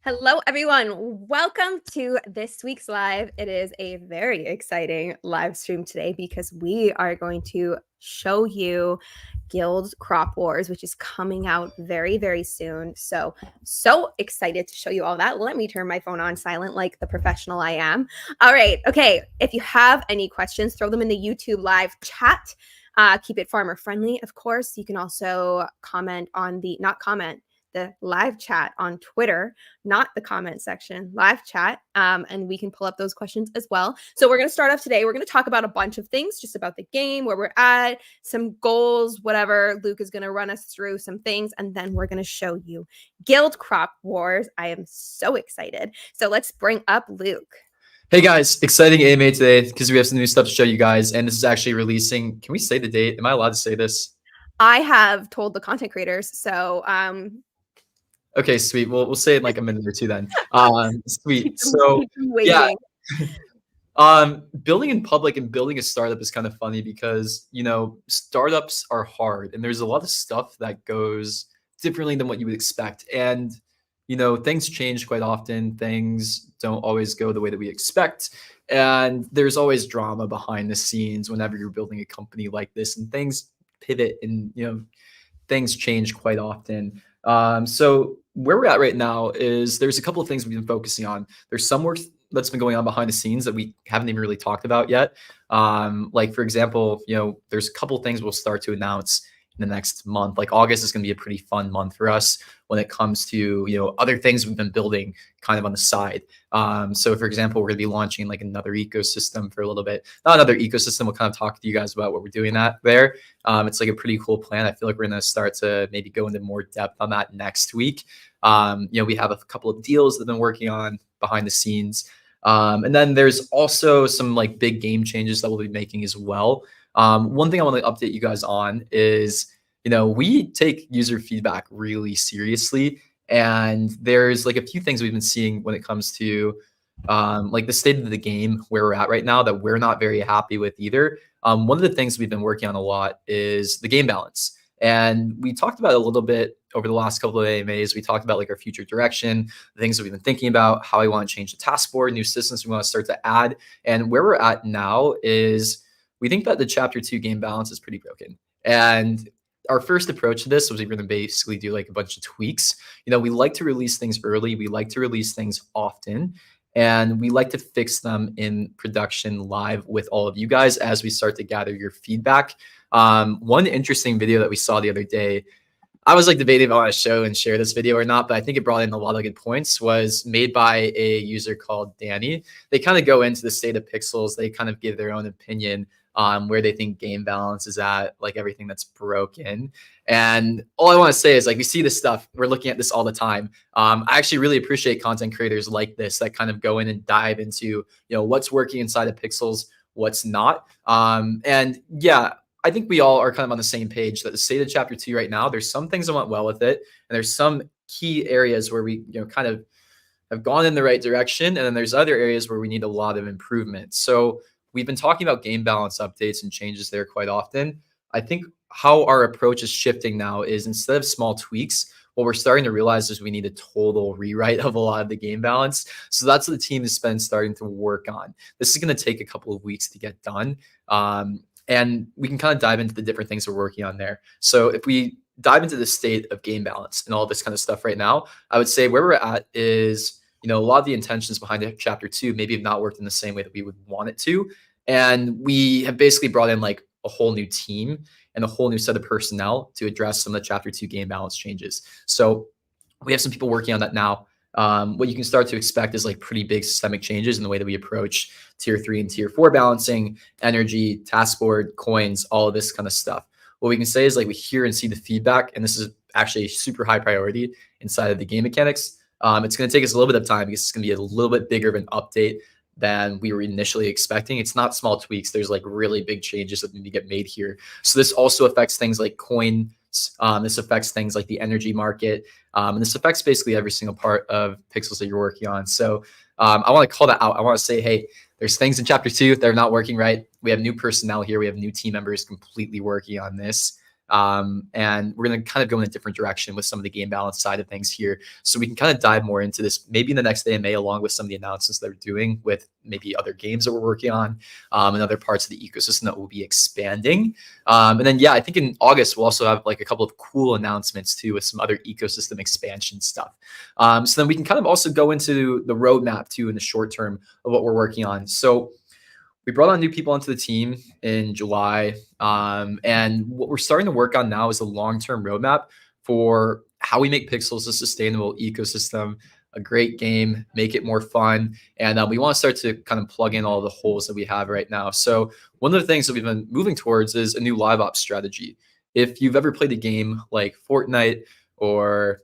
Hello, everyone. Welcome to this week's live. It is a very exciting live stream today because we are going to show you Guild Crop Wars, which is coming out very, very soon. So excited to show you all that. Let me turn my phone on silent like the professional I am. All right. Okay. If you have any questions, throw them in the YouTube live chat. Keep it farmer friendly, of course. You can also comment on the live chat on Twitter, not the comment section, live chat, and we can pull up those questions as well. So we're going to start off today. We're going to talk about a bunch of things, just about the game, where we're at, some goals, whatever. Luke is going to run us through some things, and then we're going to show you Guild Crop Wars. I am so excited. So let's bring up Luke. Hey guys, exciting AMA today because we have some new stuff to show you guys, and this is actually releasing. Can we say the date? Am I allowed to say this? I have told the content creators, so okay, sweet. We'll say it in like a minute or two then. Sweet. So yeah, building in public and building a startup is kind of funny because startups are hard, and there's a lot of stuff that goes differently than what you would expect, and things change quite often. Things don't always go the way that we expect, and there's always drama behind the scenes whenever you're building a company like this, and things pivot and things change quite often. So where we're at right now is there's a couple of things we've been focusing on. There's some work that's been going on behind the scenes that we haven't even really talked about yet. Like for example, there's a couple of things we'll start to announce in the next month. Like August is going to be a pretty fun month for us when it comes to other things we've been building kind of on the side. So for example, we're going to be launching like another ecosystem for a little bit. Not another ecosystem, we'll kind of talk to you guys about what we're doing there. It's like a pretty cool plan. I feel like we're going to start to maybe go into more depth on that next week. We have a couple of deals that I've been working on behind the scenes. And then there's also some like big game changes that we'll be making as well. One thing I want to update you guys on is, we take user feedback really seriously. And there's like a few things we've been seeing when it comes to like the state of the game where we're at right now that we're not very happy with either. One of the things we've been working on a lot is the game balance. And we talked about it a little bit over the last couple of AMAs. We talked about like our future direction, the things that we've been thinking about, how we want to change the task board, new systems we want to start to add. And where we're at now is we think that the chapter 2 game balance is pretty broken. And our first approach to this was we're going to basically do like a bunch of tweaks. We like to release things early. We like to release things often. And we like to fix them in production live with all of you guys as we start to gather your feedback. One interesting video that we saw the other day, I was like debating if I want to show and share this video or not, but I think it brought in a lot of good points, was made by a user called Danny. They kind of go into the state of pixels. They kind of give their own opinion where they think game balance is at, like everything that's broken. And all I want to say is, like, we see this stuff, we're looking at this all the time. I actually really appreciate content creators like this that kind of go in and dive into, what's working inside of Pixels, what's not. And yeah, I think we all are kind of on the same page that the state of chapter 2 right now, there's some things that went well with it, and there's some key areas where we, kind of have gone in the right direction, and then there's other areas where we need a lot of improvement. So we've been talking about game balance updates and changes there quite often. I think how our approach is shifting now is, instead of small tweaks, what we're starting to realize is we need a total rewrite of a lot of the game balance. So that's what the team has been starting to work on. This is going to take a couple of weeks to get done. And we can kind of dive into the different things we're working on there. So if we dive into the state of game balance and all this kind of stuff right now, I would say where we're at is, a lot of the intentions behind chapter 2 maybe have not worked in the same way that we would want it to. And we have basically brought in like a whole new team and a whole new set of personnel to address some of the chapter 2 game balance changes. So we have some people working on that now. What you can start to expect is like pretty big systemic changes in the way that we approach tier 3 and tier 4 balancing, energy, task board, coins, all of this kind of stuff. What we can say is, like, we hear and see the feedback, and this is actually a super high priority inside of the game mechanics. It's going to take us a little bit of time because it's going to be a little bit bigger of an update than we were initially expecting. It's not small tweaks. There's like really big changes that need to get made here. So this also affects things like coins. This affects things like the energy market. And this affects basically every single part of Pixels that you're working on. So I want to call that out. I want to say, hey, there's things in chapter 2 that are not working right. We have new personnel here. We have new team members completely working on this. And we're going to kind of go in a different direction with some of the game balance side of things here. So we can kind of dive more into this maybe in the next AMA, along with some of the announcements that we're doing with maybe other games that we're working on, and other parts of the ecosystem that will be expanding. And then, yeah, I think in August, we'll also have like a couple of cool announcements too with some other ecosystem expansion stuff. So then we can kind of also go into the roadmap too in the short term of what we're working on. So we brought on new people onto the team in July. And what we're starting to work on now is a long-term roadmap for how we make Pixels a sustainable ecosystem, a great game, make it more fun. And we want to start to kind of plug in all the holes that we have right now. So one of the things that we've been moving towards is a new live ops strategy. If you've ever played a game like Fortnite or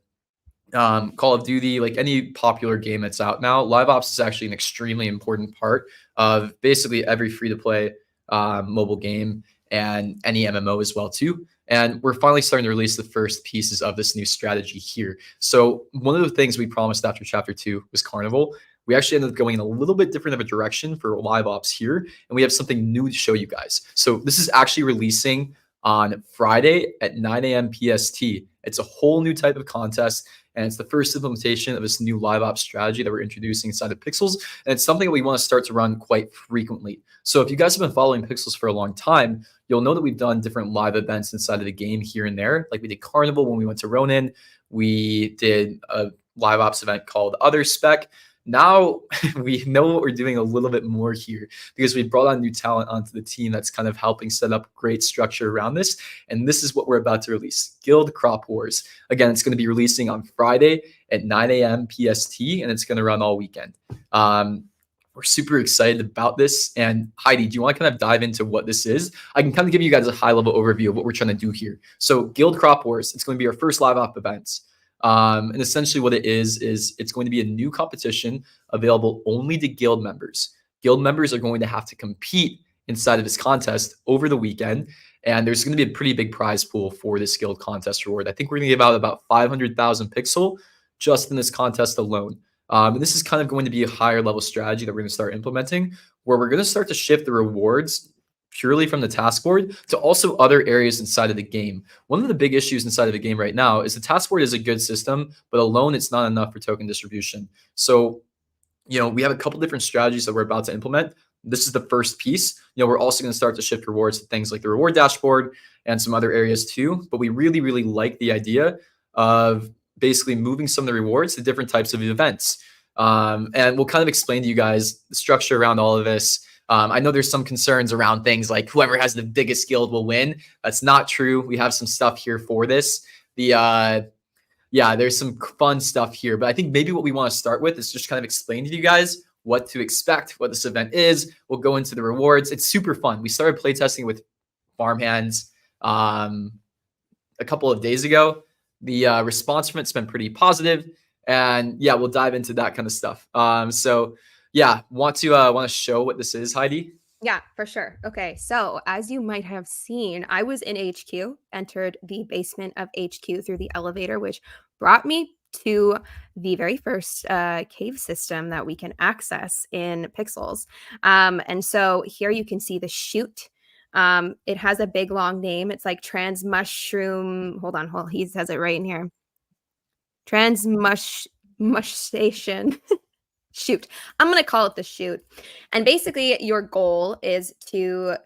Call of Duty, like any popular game that's out now, live ops is actually an extremely important part of basically every free-to-play mobile game and any MMO as well too. And we're finally starting to release the first pieces of this new strategy here. So one of the things we promised after chapter 2 was Carnival. We actually ended up going in a little bit different of a direction for live ops here, and we have something new to show you guys. So this is actually releasing on Friday at 9 a.m. PST. It's a whole new type of contest, and it's the first implementation of this new live ops strategy that we're introducing inside of Pixels. And it's something that we want to start to run quite frequently. So if you guys have been following Pixels for a long time, you'll know that we've done different live events inside of the game here and there. Like we did Carnival when we went to Ronin. We did a live ops event called Other Spec. Now we know what we're doing a little bit more here because we brought on new talent onto the team that's kind of helping set up great structure around this. And this is what we're about to release, Guild Crop Wars. Again, it's going to be releasing on Friday at 9 a.m. PST, and it's going to run all weekend. We're super excited about this. And Heidi, do you want to kind of dive into what this is? I can kind of give you guys a high-level overview of what we're trying to do here. So Guild Crop Wars, it's going to be our first live op events. And essentially what it is it's going to be a new competition available only to guild members. Guild members are going to have to compete inside of this contest over the weekend. And there's going to be a pretty big prize pool for this guild contest reward. I think we're going to give out about 500,000 pixel just in this contest alone. And this is kind of going to be a higher level strategy that we're going to start implementing, where we're going to start to shift the rewards purely from the task board to also other areas inside of the game. One of the big issues inside of the game right now is the task board is a good system, but alone it's not enough for token distribution. So, we have a couple different strategies that we're about to implement. This is the first piece. We're also going to start to shift rewards to things like the reward dashboard and some other areas too. But we really, really like the idea of basically moving some of the rewards to different types of events. And we'll kind of explain to you guys the structure around all of this. I know there's some concerns around things like whoever has the biggest guild will win. That's not true. We have some stuff here for this. There's some fun stuff here, but I think maybe what we want to start with is just kind of explain to you guys what to expect, what this event is. We'll go into the rewards. It's super fun. We started playtesting with farmhands a couple of days ago. The response from it's been pretty positive, and yeah, we'll dive into that kind of stuff. So yeah, want to show what this is, Heidi? Yeah, for sure. Okay, so as you might have seen, I was in HQ, entered the basement of HQ through the elevator, which brought me to the very first cave system that we can access in Pixels. And so here you can see the chute. It has a big long name. It's like Trans Mushroom. Hold on, he says it right in here. Trans Mush Station. Shoot. I'm going to call it the shoot. And basically your goal is to,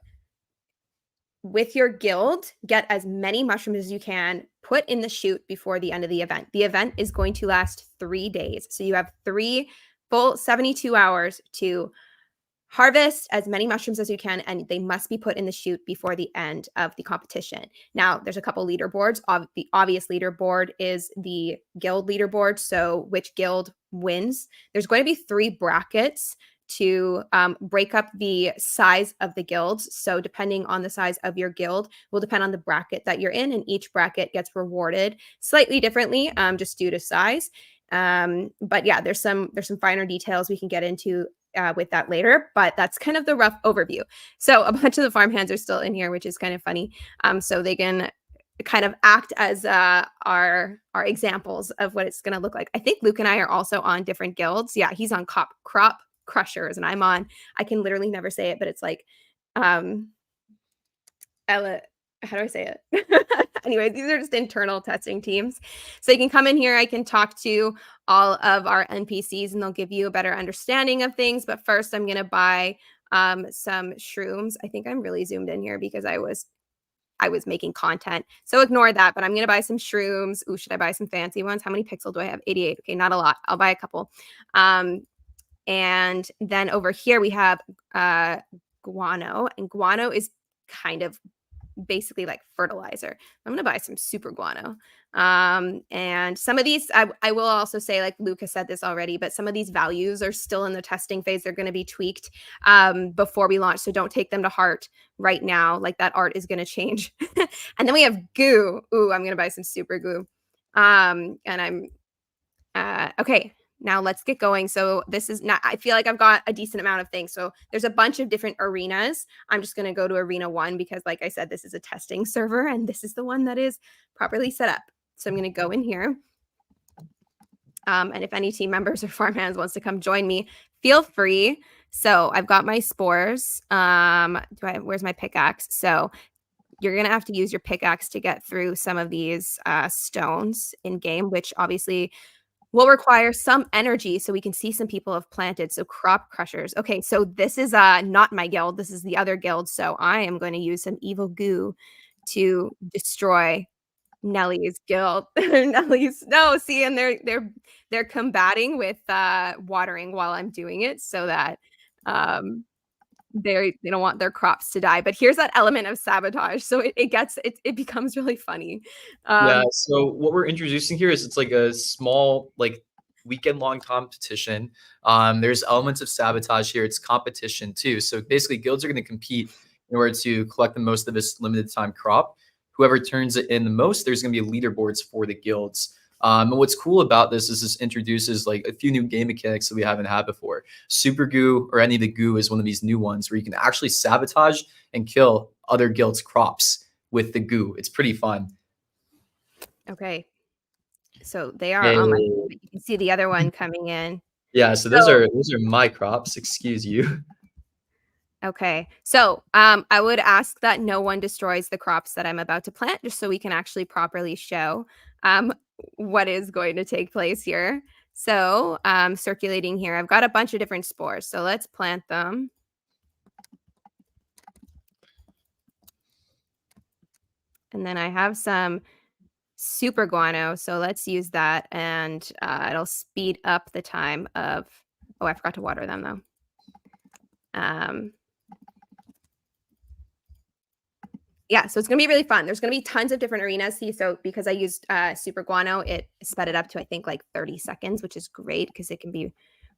with your guild, get as many mushrooms as you can, put in the chute before the end of the event. The event is going to last 3 days. So you have 3 full 72 hours to harvest as many mushrooms as you can, and they must be put in the chute before the end of the competition. Now, there's a couple leaderboards. The obvious leaderboard is the guild leaderboard, so which guild wins. There's going to be 3 brackets to break up the size of the guilds. So depending on the size of your guild will depend on the bracket that you're in, and each bracket gets rewarded slightly differently just due to size. But yeah, there's some finer details we can get into with that later, but that's kind of the rough overview. So a bunch of the farmhands are still in here, which is kind of funny. So they can kind of act as our examples of what it's going to look like. I think Luke and I are also on different guilds. Yeah, he's on crop crushers, and I'm on, I can literally never say it, but it's like how do I say it? Anyway, these are just internal testing teams. So you can come in here. I can talk to all of our NPCs and they'll give you a better understanding of things. But first, I'm going to buy some shrooms. I think I'm really zoomed in here because I was making content. So ignore that, but I'm going to buy some shrooms. Ooh, should I buy some fancy ones? How many pixel do I have? 88. Okay, not a lot. I'll buy a couple. And then over here we have guano, and guano is kind of basically like fertilizer. I'm gonna buy some super guano. And some of these, I will also say, like Lucas said this already, but some of these values are still in the testing phase. They're going to be tweaked before we launch, so don't take them to heart right now. Like that art is going to change. And then we have goo. Ooh, I'm gonna buy some super goo. And I'm okay. Now let's get going. So this is not, I feel like I've got a decent amount of things. So there's a bunch of different arenas. I'm just going to go to arena 1 because like I said, this is a testing server and this is the one that is properly set up. So I'm going to go in here. And if any team members or farmhands wants to come join me, feel free. So I've got my spores. Where's my pickaxe? So you're going to have to use your pickaxe to get through some of these stones in game, which obviously will require some energy so we can see some people have planted. So crop crushers. Okay, so this is not my guild. This is the other guild. So I am going to use some evil goo to destroy Nellie's guild. Nellie's see, and they're combating with watering while I'm doing it so that they don't want their crops to die. But here's that element of sabotage, so it becomes really funny. Yeah, so what we're introducing here is it's like a small like weekend-long competition. There's elements of sabotage here. It's competition too. So basically guilds are going to compete in order to collect the most of this limited time crop. Whoever turns it in the most, there's going to be leaderboards for the guilds. And what's cool about this is this introduces like a few new game mechanics that we haven't had before. Super goo, or any of the goo, is one of these new ones where you can actually sabotage and kill other guilds' crops with the goo. It's pretty fun. Okay, so they are on my, you can see the other one coming in. Yeah, so those are my crops. Excuse you. Okay, so I would ask that no one destroys the crops that I'm about to plant, just so we can actually properly show what is going to take place here. So circulating here, I've got a bunch of different spores, so let's plant them. And then I have some super guano, so let's use that, and it'll speed up the time of, oh, I forgot to water them though. Yeah, so it's gonna be really fun. There's gonna be tons of different arenas. See, so because I used super guano, it sped it up to I think like 30 seconds, which is great because it can be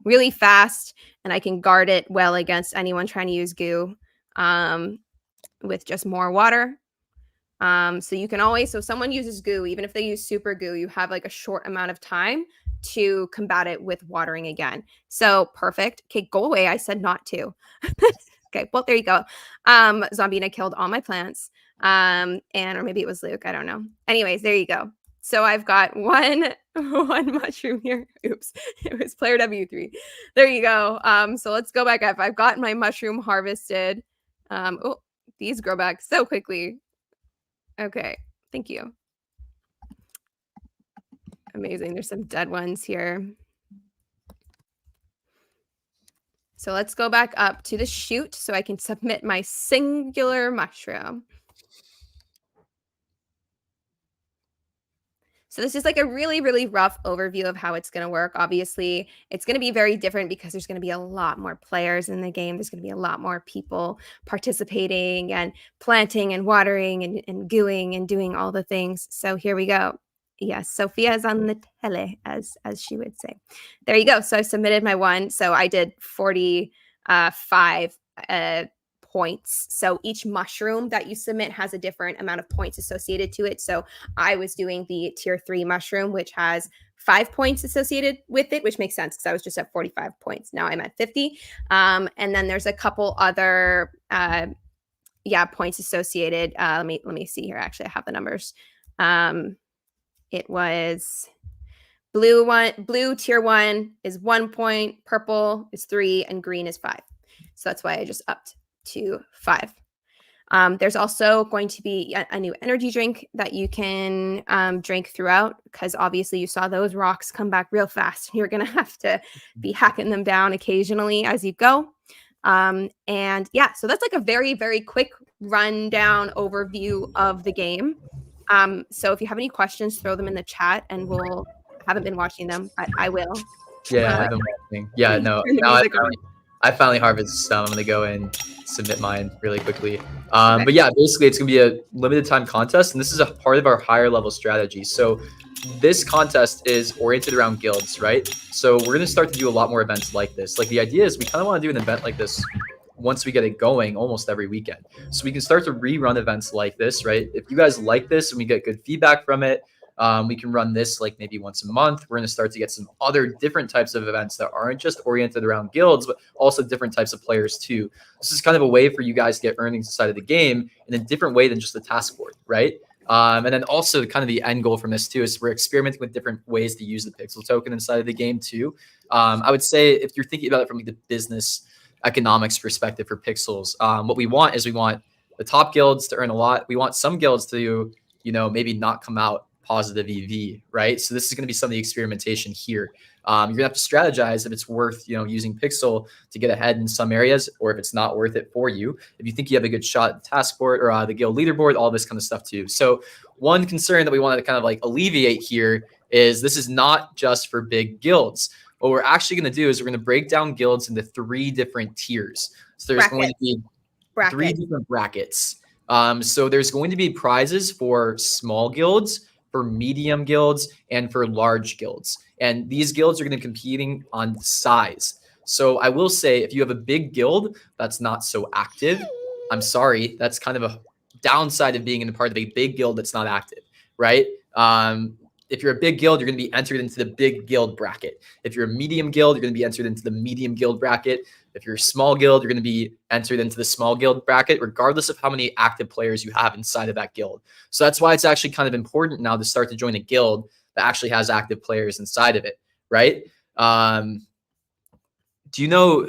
really fast, and I can guard it well against anyone trying to use goo with just more water. So you can always, so if someone uses goo, even if they use super goo, you have like a short amount of time to combat it with watering again. So perfect. Okay, go away. I said not to. Okay, well, there you go. Zombina killed all my plants. Or maybe it was Luke. I don't know. Anyways, there you go. So I've got one mushroom here. Oops, it was player W3. There you go. So let's go back up. I've got my mushroom harvested. Oh, these grow back so quickly. Okay, thank you. Amazing. There's some dead ones here. So let's go back up to the chute so I can submit my singular mushroom. So this is like a really, really rough overview of how it's going to work. Obviously, it's going to be very different because there's going to be a lot more players in the game. There's going to be a lot more people participating and planting and watering and gooing and doing all the things. So here we go. Yes, Sophia's on the tele, as she would say. There you go. So I submitted my one. So I did 45 points. So each mushroom that you submit has a different amount of points associated to it. So I was doing the tier 3 mushroom, which has 5 points associated with it, which makes sense because I was just at 45 points. Now I'm at 50. And then there's a couple other points associated. Let me see here. Actually, I have the numbers. It was blue tier 1 is 1 point, purple is 3, and green is 5. So that's why I just upped to 5. There's also going to be a new energy drink that you can drink throughout, because obviously you saw those rocks come back real fast. You're going to have to be hacking them down occasionally as you go. And yeah, so that's like a very, very quick rundown overview of the game. So if you have any questions, throw them in the chat and I haven't been watching them, but I will. Yeah, I haven't been watching. Yeah, no. Now I finally harvested some. I'm gonna go and submit mine really quickly. Okay. But yeah, basically it's gonna be a limited time contest, and this is a part of our higher level strategy. So this contest is oriented around guilds, right? So we're gonna start to do a lot more events like this. Like the idea is we kind of want to do an event like this once we get it going almost every weekend. So we can start to rerun events like this, right? If you guys like this and we get good feedback from it, we can run this like maybe once a month. We're going to start to get some other different types of events that aren't just oriented around guilds, but also different types of players too. This is kind of a way for you guys to get earnings inside of the game in a different way than just the task board, right? And then also kind of the end goal from this too is we're experimenting with different ways to use the pixel token inside of the game too. I would say if you're thinking about it from like the business economics perspective for pixels, what we want is we want the top guilds to earn a lot. We want some guilds to, maybe not come out positive EV, right? So this is going to be some of the experimentation here. You're gonna have to strategize if it's worth, using Pixel to get ahead in some areas, or if it's not worth it for you. If you think you have a good shot at the task board or the guild leaderboard, all this kind of stuff too. So one concern that we wanted to kind of like alleviate here is this is not just for big guilds. What we're actually going to do is we're going to break down guilds into 3 different tiers. So there's going to be 3 different brackets. So there's going to be prizes for small guilds, for medium guilds, and for large guilds. And these guilds are going to be competing on size. So I will say, if you have a big guild that's not so active, I'm sorry, that's kind of a downside of being in a part of a big guild that's not active, right? If you're a big guild, you're going to be entered into the big guild bracket. If you're a medium guild, you're going to be entered into the medium guild bracket. If you're a small guild, you're going to be entered into the small guild bracket, regardless of how many active players you have inside of that guild. So that's why it's actually kind of important now to start to join a guild that actually has active players inside of it, right? Do you know,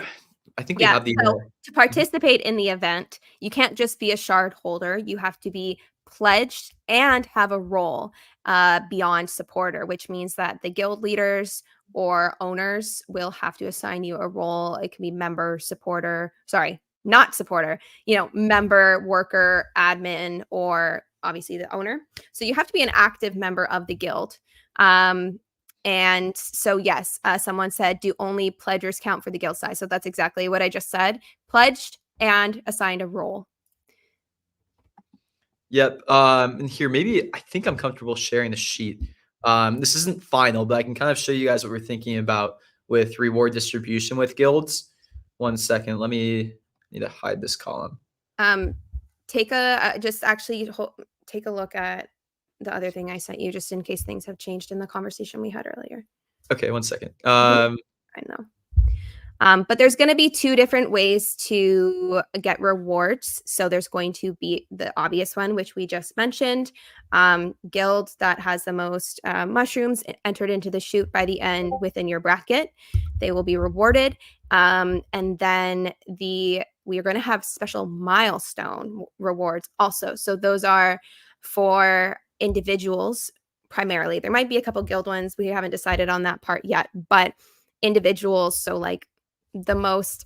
I think we have the... So to participate in the event, you can't just be a shard holder. You have to be pledged and have a role beyond supporter, which means that the guild leaders or owners will have to assign you a role. It can be member, supporter, sorry, not supporter, member, worker, admin, or obviously the owner. So you have to be an active member of the guild. And so, yes, someone said, do only pledgers count for the guild size? So that's exactly what I just said. Pledged and assigned a role. Yep. And here, maybe I think I'm comfortable sharing the sheet. This isn't final, but I can kind of show you guys what we're thinking about with reward distribution with guilds. One second, need to hide this column. Take a look at the other thing I sent you, just in case things have changed in the conversation we had earlier. Okay, one second. I know. But there's going to be two different ways to get rewards. So there's going to be the obvious one, which we just mentioned. Guild that has the most mushrooms entered into the chute by the end within your bracket, they will be rewarded. And then we are going to have special milestone rewards also. So those are for individuals primarily. There might be a couple guild ones. We haven't decided on that part yet, but individuals, so like the most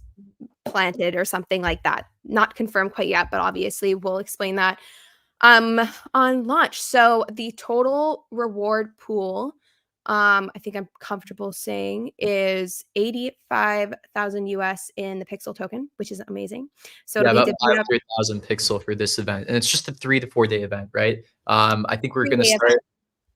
planted or something like that. Not confirmed quite yet, but obviously we'll explain that on launch. So the total reward pool, I think I'm comfortable saying, is 85,000 US in the pixel token, which is amazing. So yeah, it'll about be 500,000 pixel for this event, and it's just a 3 to 4 day event, right? I think we're going to 3-day start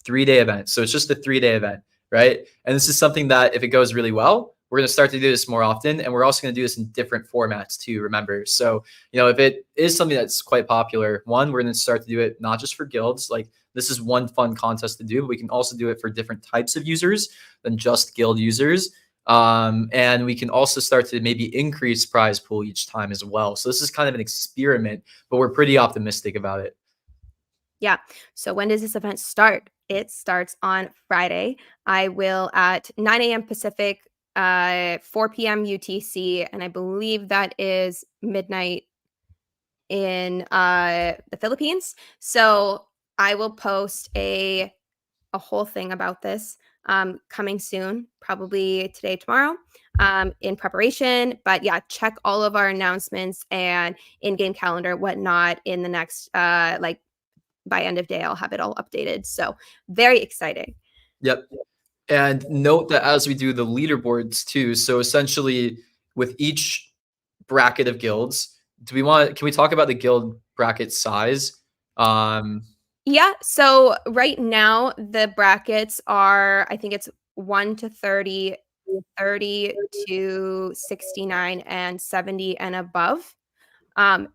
3-day event, so it's just a 3-day event, right? And this is something that if it goes really well, we're going to start to do this more often, and we're also going to do this in different formats too, remember. So, if it is something that's quite popular, one, we're going to start to do it not just for guilds. Like, this is one fun contest to do, but we can also do it for different types of users than just guild users. And we can also start to maybe increase prize pool each time as well. So this is kind of an experiment, but we're pretty optimistic about it. Yeah. So when does this event start? It starts on Friday. I will at 9 a.m. Pacific, 4 p.m. UTC, and I believe that is midnight in the Philippines. So I will post a whole thing about this coming soon, probably today, tomorrow, in preparation. But yeah, check all of our announcements and in-game calendar, whatnot, in the next by end of day. I'll have it all updated. So very exciting. Yep. And note that as we do the leaderboards too, so essentially with each bracket of guilds, can we talk about the guild bracket size? Yeah. So right now the brackets are, I think it's 1 to 30, 30 to 69, and 70 and above.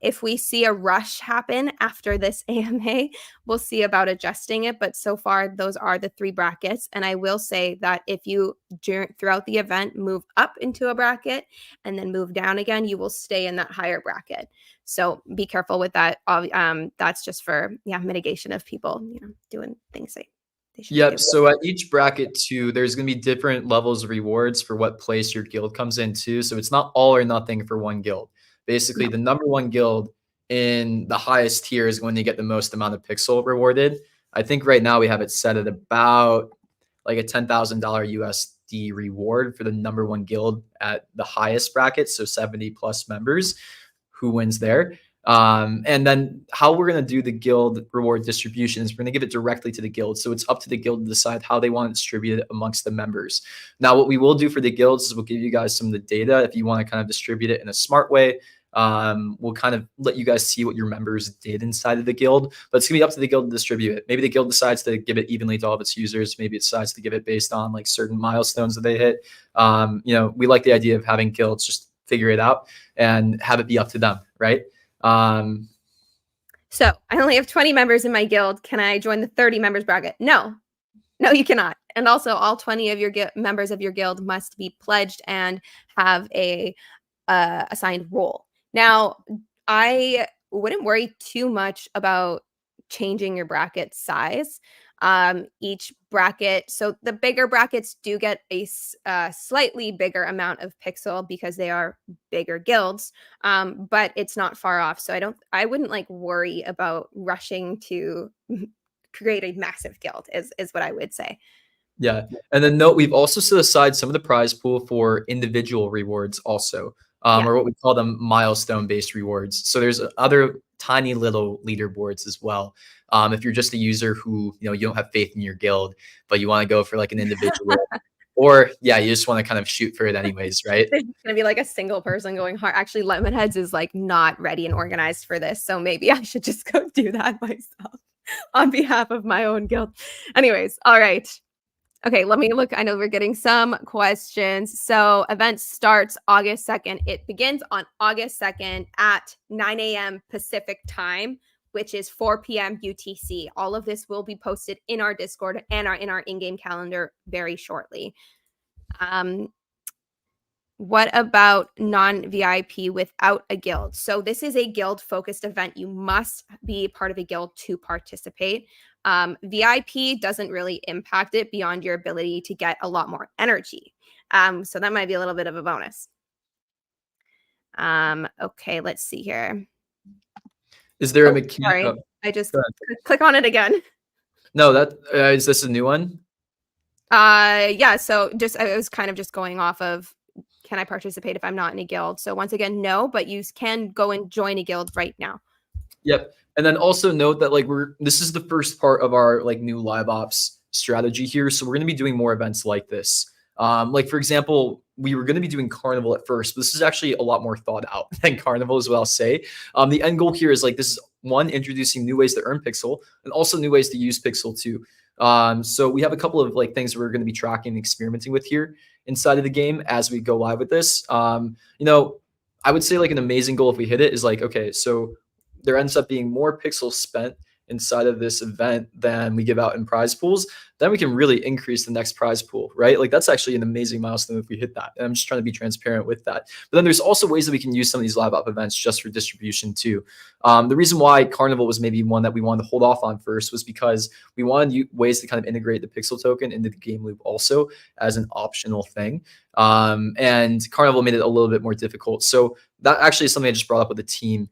If we see a rush happen after this AMA, we'll see about adjusting it. But so far, those are the 3 brackets. And I will say that if you, throughout the event, move up into a bracket and then move down again, you will stay in that higher bracket. So be careful with that. That's just for mitigation of people, doing things they should. Yep. So at each bracket too, there's going to be different levels of rewards for what place your guild comes into. So it's not all or nothing for one guild. Basically, the number one guild in the highest tier is going to get the most amount of pixel rewarded. I think right now we have it set at about like a $10,000 USD reward for the number one guild at the highest bracket. So 70 plus members, who wins there. And then how we're going to do the guild reward distribution is we're going to give it directly to the guild. So it's up to the guild to decide how they want to distribute it amongst the members. Now, what we will do for the guilds is we'll give you guys some of the data. If you want to kind of distribute it in a smart way, we'll kind of let you guys see what your members did inside of the guild, but it's gonna be up to the guild to distribute it. Maybe the guild decides to give it evenly to all of its users. Maybe it decides to give it based on like certain milestones that they hit. We like the idea of having guilds just figure it out and have it be up to them, right? So I only have 20 members in my guild. Can I join the 30 members bracket? No, you cannot. And also all 20 of your members of your guild must be pledged and have a assigned role. Now, I wouldn't worry too much about changing your bracket size. Each bracket, so the bigger brackets do get a slightly bigger amount of pixel because they are bigger guilds, but it's not far off. So I wouldn't like worry about rushing to create a massive guild is what I would say. Yeah. And then note, we've also set aside some of the prize pool for individual rewards also. Or what we call them milestone-based rewards. So there's other tiny little leaderboards as well. If you're just a user who, you don't have faith in your guild, but you want to go for like an individual, or you just want to kind of shoot for it anyways, right? There's going to be like a single person going hard. Actually, Lemonheads is like not ready and organized for this. So maybe I should just go do that myself on behalf of my own guild. Anyways, all right. Okay, let me look. I know we're getting some questions. So, event starts August 2nd. It begins on August 2nd at 9 a.m. Pacific time, which is 4 p.m. UTC. All of this will be posted in our Discord and in our in-game calendar very shortly. What about non-VIP without a guild? So this is a guild-focused event. You must be part of a guild to participate. VIP doesn't really impact it beyond your ability to get a lot more energy. So that might be a little bit of a bonus. Okay, let's see here. Is there a mechanic? Sorry, I just click on it again. No, that is this a new one? Yeah, so I was kind of just going off of, can I participate if I'm not in a guild? So once again, no, but you can go and join a guild right now. Yep. And then also note that like this is the first part of our like new live ops strategy here. So we're going to be doing more events like this. Like for example, we were going to be doing Carnival at first, but this is actually a lot more thought out than Carnival is what I'll say. The end goal here is like, this is one, introducing new ways to earn Pixel and also new ways to use Pixel too. So we have a couple of like things we're going to be tracking and experimenting with here inside of the game as we go live with this. You know, I would say like an amazing goal if we hit it is like, okay, so there ends up being more pixels spent inside of this event than we give out in prize pools, then we can really increase the next prize pool, right? Like that's actually an amazing milestone if we hit that. And I'm just trying to be transparent with that. But then there's also ways that we can use some of these live op events just for distribution too. The reason why Carnival was maybe one that we wanted to hold off on first was because we wanted ways to kind of integrate the pixel token into the game loop also as an optional thing. And Carnival made it a little bit more difficult. So that actually is something I just brought up with the team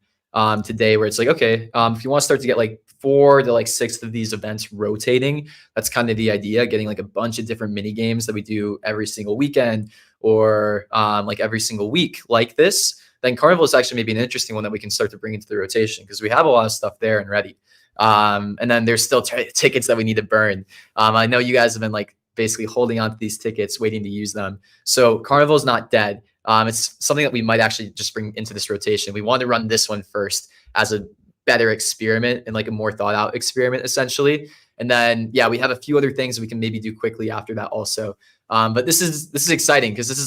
today, where it's like, okay, if you want to start to get like 4 to like 6 of these events rotating, that's kind of the idea, getting like a bunch of different mini games that we do every single weekend or like every single week like this, then Carnival is actually maybe an interesting one that we can start to bring into the rotation because we have a lot of stuff there and ready. And then there's still tickets that we need to burn. I know you guys have been like basically holding on to these tickets, waiting to use them. So Carnival is not dead. It's something that we might actually just bring into this rotation. We want to run this one first as a better experiment and like a more thought out experiment essentially. And then, yeah, we have a few other things we can maybe do quickly after that also. But this is exciting because this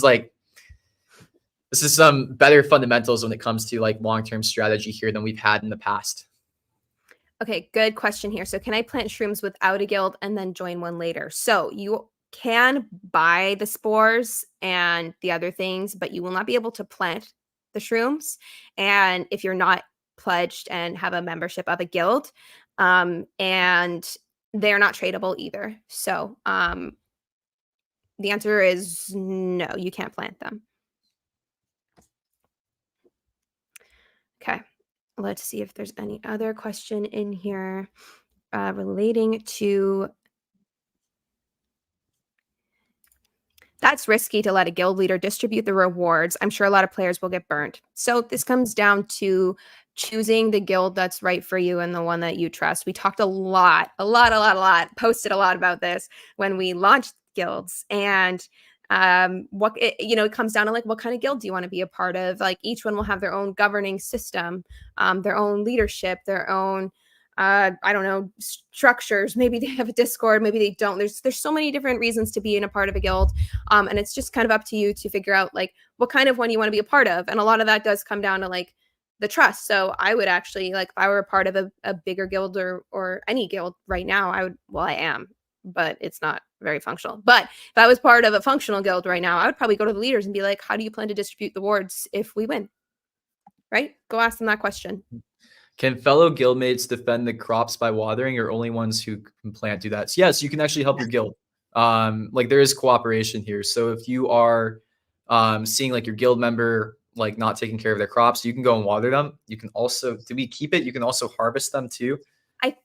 is some better fundamentals when it comes to like long-term strategy here than we've had in the past. Okay, good question here. So can I plant shrooms without a guild and then join one later? So you can buy the spores and the other things, but you will not be able to plant the shrooms. And if you're not pledged and have a membership of a guild, and they're not tradable either. So the answer is no, you can't plant them. Okay, let's see if there's any other question in here relating to. That's risky to let a guild leader distribute the rewards. I'm sure a lot of players will get burnt. So this comes down to choosing the guild that's right for you and the one that you trust. We talked a lot, posted a lot about this when we launched guilds. And it comes down to like, what kind of guild do you want to be a part of? Like each one will have their own governing system, their own leadership, their own I don't know, structures. Maybe they have a Discord, maybe they don't. There's so many different reasons to be in a part of a guild. And it's just kind of up to you to figure out like what kind of one you want to be a part of. And a lot of that does come down to like the trust. So I would actually like, if I were a part of a bigger guild or any guild right now, I am, but it's not very functional. But if I was part of a functional guild right now, I would probably go to the leaders and be like, how do you plan to distribute the wards if we win? Right? Go ask them that question. Can fellow guildmates defend the crops by watering, or only ones who can plant do that? So yes, you can actually help your guild. Like there is cooperation here. So if you are seeing like your guild member like not taking care of their crops, you can go and water them. You can also, do we keep it? You can also harvest them too. I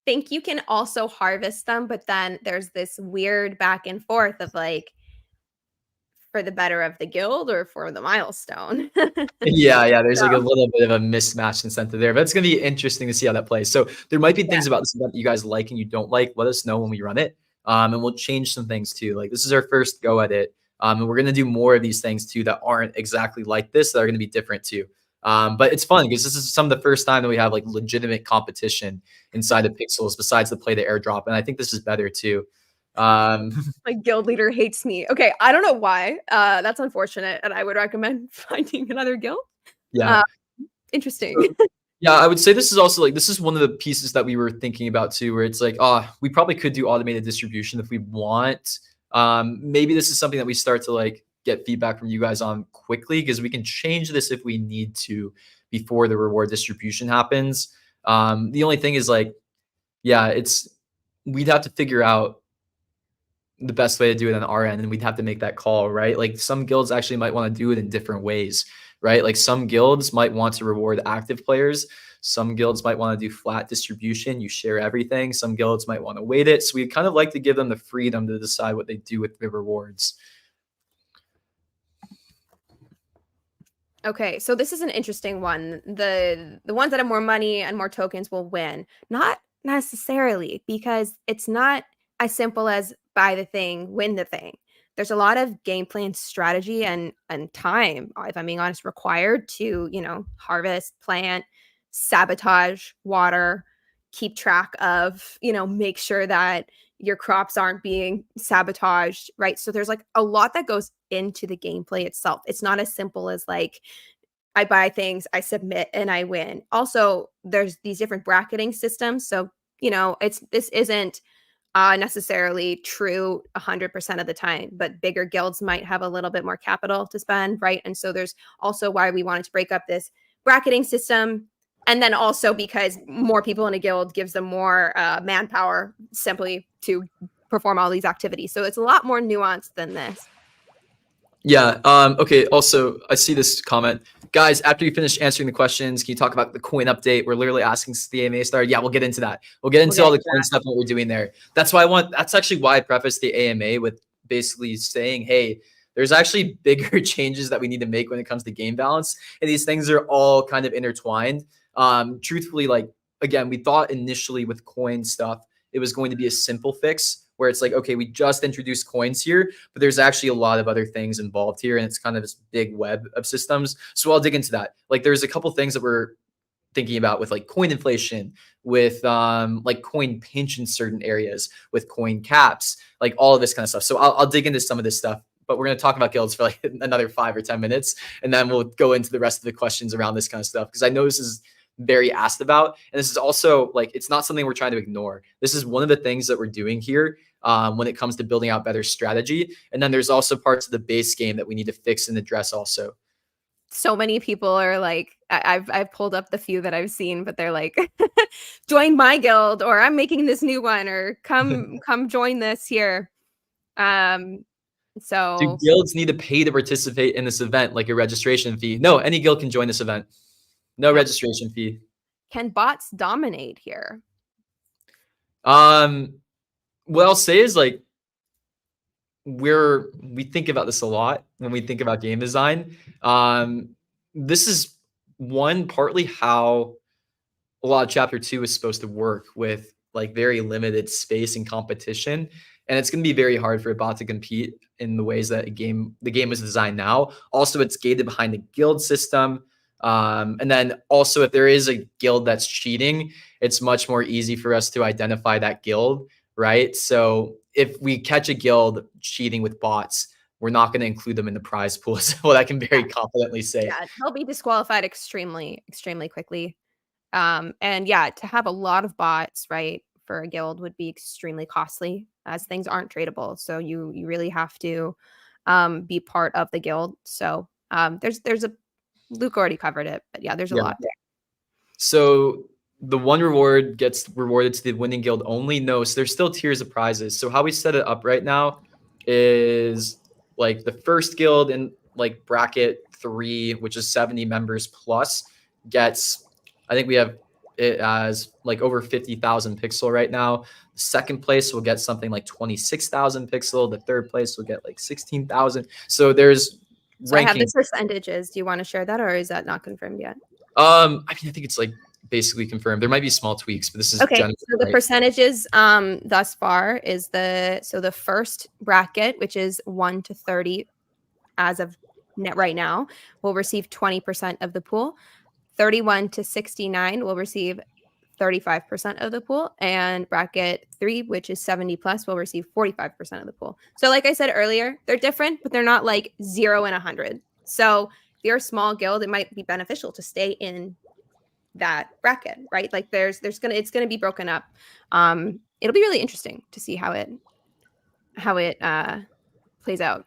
think you can also harvest them, but then there's this weird back and forth of like, for the better of the guild or for the milestone. yeah. There's like a little bit of a mismatch incentive there, but it's going to be interesting to see how that plays. So there might be things about this event that you guys like and you don't like. Let us know when we run it. And we'll change some things too. Like this is our first go at it. And we're going to do more of these things too that aren't exactly like this, that are going to be different too. But it's fun because this is some of the first time that we have like legitimate competition inside of Pixels besides the play the airdrop. And I think this is better too. Um, My guild leader hates me. Okay, I don't know why. That's unfortunate, and I would recommend finding another guild. yeah. Uh, interesting. So, yeah, I would say this is also like this is one of the pieces that we were thinking about too, where it's like, we probably could do automated distribution if we want. Maybe this is something that we start to like get feedback from you guys on quickly because we can change this if we need to before the reward distribution happens. The only thing is like, yeah, we'd have to figure out the best way to do it on our end, and we'd have to make that call, right? Like some guilds actually might want to do it in different ways, right? Like some guilds might want to reward active players. Some guilds might want to do flat distribution. You share everything. Some guilds might want to weight it. So we kind of like to give them the freedom to decide what they do with the rewards. Okay, so this is an interesting one. The ones that have more money and more tokens will win. Not necessarily, because it's not as simple as buy the thing, win the thing. There's a lot of gameplay and strategy and time, if I'm being honest, required to, harvest, plant, sabotage, water, keep track of, make sure that your crops aren't being sabotaged, right? So there's like a lot that goes into the gameplay itself. It's not as simple as like I buy things, I submit, and I win. Also, there's these different bracketing systems. So, this isn't necessarily true 100% of the time, but bigger guilds might have a little bit more capital to spend, right? And so there's also why we wanted to break up this bracketing system. And then also because more people in a guild gives them more manpower simply to perform all these activities. So it's a lot more nuanced than this. Yeah. Okay. Also, I see this comment. Guys, after you finish answering the questions, can you talk about the coin update? We're literally asking since the AMA started. Yeah, we'll get into that. We'll get into all the coin stuff and what we're doing there. That's actually why I prefaced the AMA with basically saying, hey, there's actually bigger changes that we need to make when it comes to game balance. And these things are all kind of intertwined. Truthfully, like, again, we thought initially with coin stuff, it was going to be a simple fix where it's like, okay, we just introduced coins here, but there's actually a lot of other things involved here. And it's kind of this big web of systems. So I'll dig into that. Like there's a couple things that we're thinking about with like coin inflation, with like coin pinch in certain areas, with coin caps, like all of this kind of stuff. So I'll dig into some of this stuff, but we're going to talk about guilds for like another 5 or 10 minutes. And then we'll go into the rest of the questions around this kind of stuff. Because I know this is very asked about. And this is also like, it's not something we're trying to ignore. This is one of the things that we're doing here when it comes to building out better strategy. And then there's also parts of the base game that we need to fix and address also. So many people are like, I've pulled up the few that I've seen, but they're like, join my guild, or I'm making this new one, or come join this here. So do guilds need to pay to participate in this event, like a registration fee? No, any guild can join this event. No registration fee. Can bots dominate here? What I'll say is like we think about this a lot when we think about game design. This is one partly how a lot of chapter 2 is supposed to work with like very limited space and competition. And it's going to be very hard for a bot to compete in the ways that the game is designed now. Also, it's gated behind the guild system. And then also, if there is a guild that's cheating, it's much more easy for us to identify that guild, right? So if we catch a guild cheating with bots, we're not going to include them in the prize pool. So what I can very confidently say. Yeah, they'll be disqualified extremely, extremely quickly. And yeah, to have a lot of bots, right, for a guild would be extremely costly, as things aren't tradable. So you really have to be part of the guild. So there's a Luke already covered it, but yeah, there's a lot there. So the one reward gets rewarded to the winning guild only? No, so there's still tiers of prizes. So how we set it up right now is like the first guild in like bracket 3, which is 70 members plus, gets, I think we have it as like over 50,000 pixel right now. The second place will get something like 26,000 pixel. The third place will get like 16,000. So there's so ranking. I have the percentages. Do you want to share that, or is that not confirmed yet? I mean, I think it's like basically confirmed. There might be small tweaks, but this is okay. So the percentages thus far is the first bracket, which is 1 to 30 as of right now, will receive 20% of the pool. 31 to 69 will receive 35% of the pool, and bracket 3, which is 70 plus, will receive 45% of the pool. So like I said earlier, they're different, but they're not like 0 and 100. So if you're a small guild, it might be beneficial to stay in that bracket, right? Like it's gonna be broken up. It'll be really interesting to see how it plays out.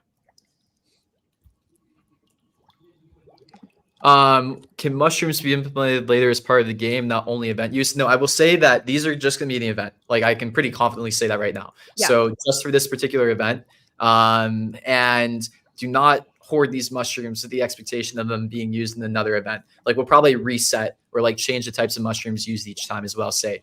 Can mushrooms be implemented later as part of the game, not only event use? No, I will say that these are just going to be the event. Like I can pretty confidently say that right now. Yeah. So just for this particular event, and do not hoard these mushrooms with the expectation of them being used in another event. Like we'll probably reset or like change the types of mushrooms used each time as well, say,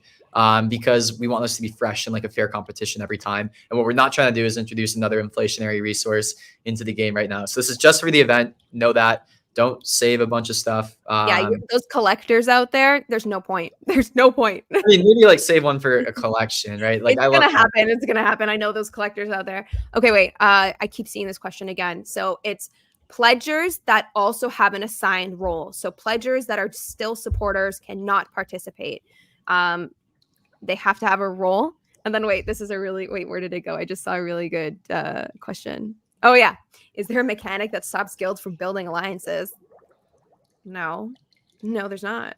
because we want this to be fresh and like a fair competition every time. And what we're not trying to do is introduce another inflationary resource into the game right now. So this is just for the event. Know that. Don't save a bunch of stuff. Those collectors out there, there's no point. There's no point. I mean, maybe like save one for a collection, right? Like it's gonna happen. It's gonna happen. I know those collectors out there. Okay, wait. I keep seeing this question again. So it's pledgers that also have an assigned role. So pledgers that are still supporters cannot participate. They have to have a role. And then wait, where did it go? I just saw a really good question. Oh yeah. Is there a mechanic that stops guilds from building alliances? No, there's not.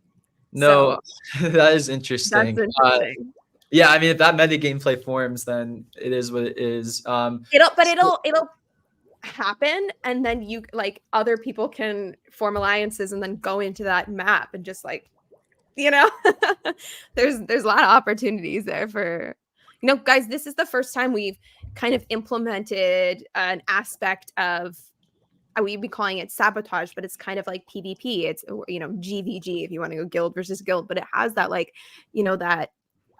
No, so, that is interesting. That's interesting. Yeah, I mean, if that meta gameplay forms, then it is what it is. It'll happen, and then you like other people can form alliances and then go into that map and just like, there's a lot of opportunities there for. Guys, this is the first time we've kind of implemented an aspect of, we'd be calling it sabotage, but it's kind of like PvP. It's, GVG if you want to go guild versus guild, but it has that like, that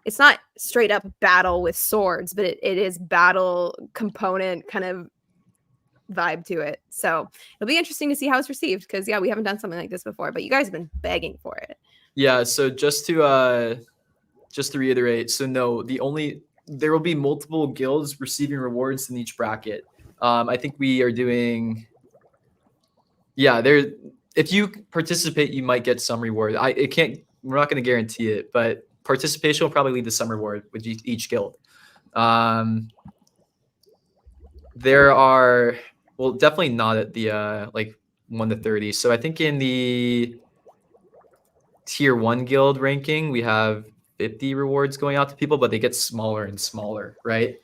it's not straight up battle with swords, but it is battle component kind of vibe to it. So it'll be interesting to see how it's received because, we haven't done something like this before, but you guys have been begging for it. Yeah, so just to reiterate, so no, there will be multiple guilds receiving rewards in each bracket. I think we are doing, if you participate, you might get some reward. We're not going to guarantee it, but participation will probably lead to some reward with each guild. There are, well, definitely not at the like 1 to 30. So I think in the tier 1 guild ranking, we have 50 rewards going out to people, but they get smaller and smaller, right?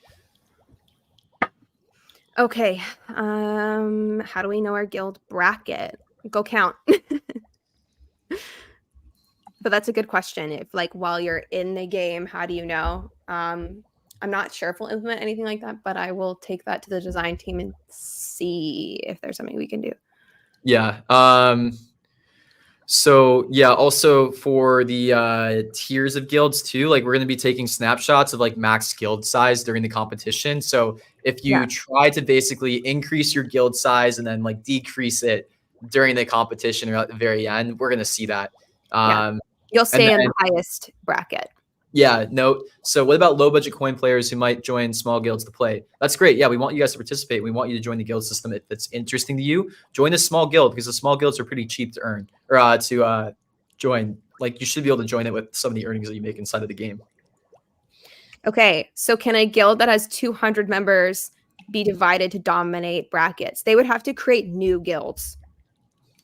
Okay. How do we know our guild bracket? Go count. But that's a good question. If like while you're in the game, how do you know? I'm not sure if we'll implement anything like that, but I will take that to the design team and see if there's something we can do. Yeah. So also for the tiers of guilds too, like we're going to be taking snapshots of like max guild size during the competition. So if you try to basically increase your guild size and then like decrease it during the competition or at the very end, we're going to see that. You'll stay in the highest bracket. Yeah, no. So what about low budget coin players who might join small guilds to play? That's great. Yeah, we want you guys to participate. We want you to join the guild system if it's interesting to you. Join a small guild because the small guilds are pretty cheap to earn or to join. Like you should be able to join it with some of the earnings that you make inside of the game. Okay, so can a guild that has 200 members be divided to dominate brackets? They would have to create new guilds,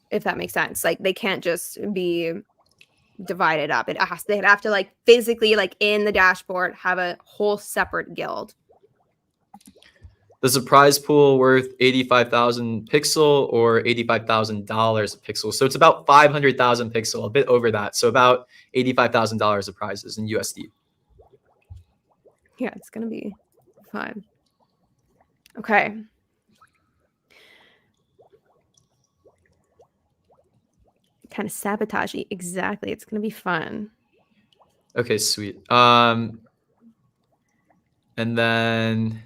if that makes sense. Like they can't just be divided up. They'd have to like physically like in the dashboard have a whole separate guild. Does a prize pool worth 85,000 pixel or $85,000 a pixel? So it's about 500,000 pixel, a bit over that. So about $85,000 of prizes in USD. Yeah, it's gonna be fun. Okay. Kind of sabotagey. Exactly. It's gonna be fun. Okay, sweet. And then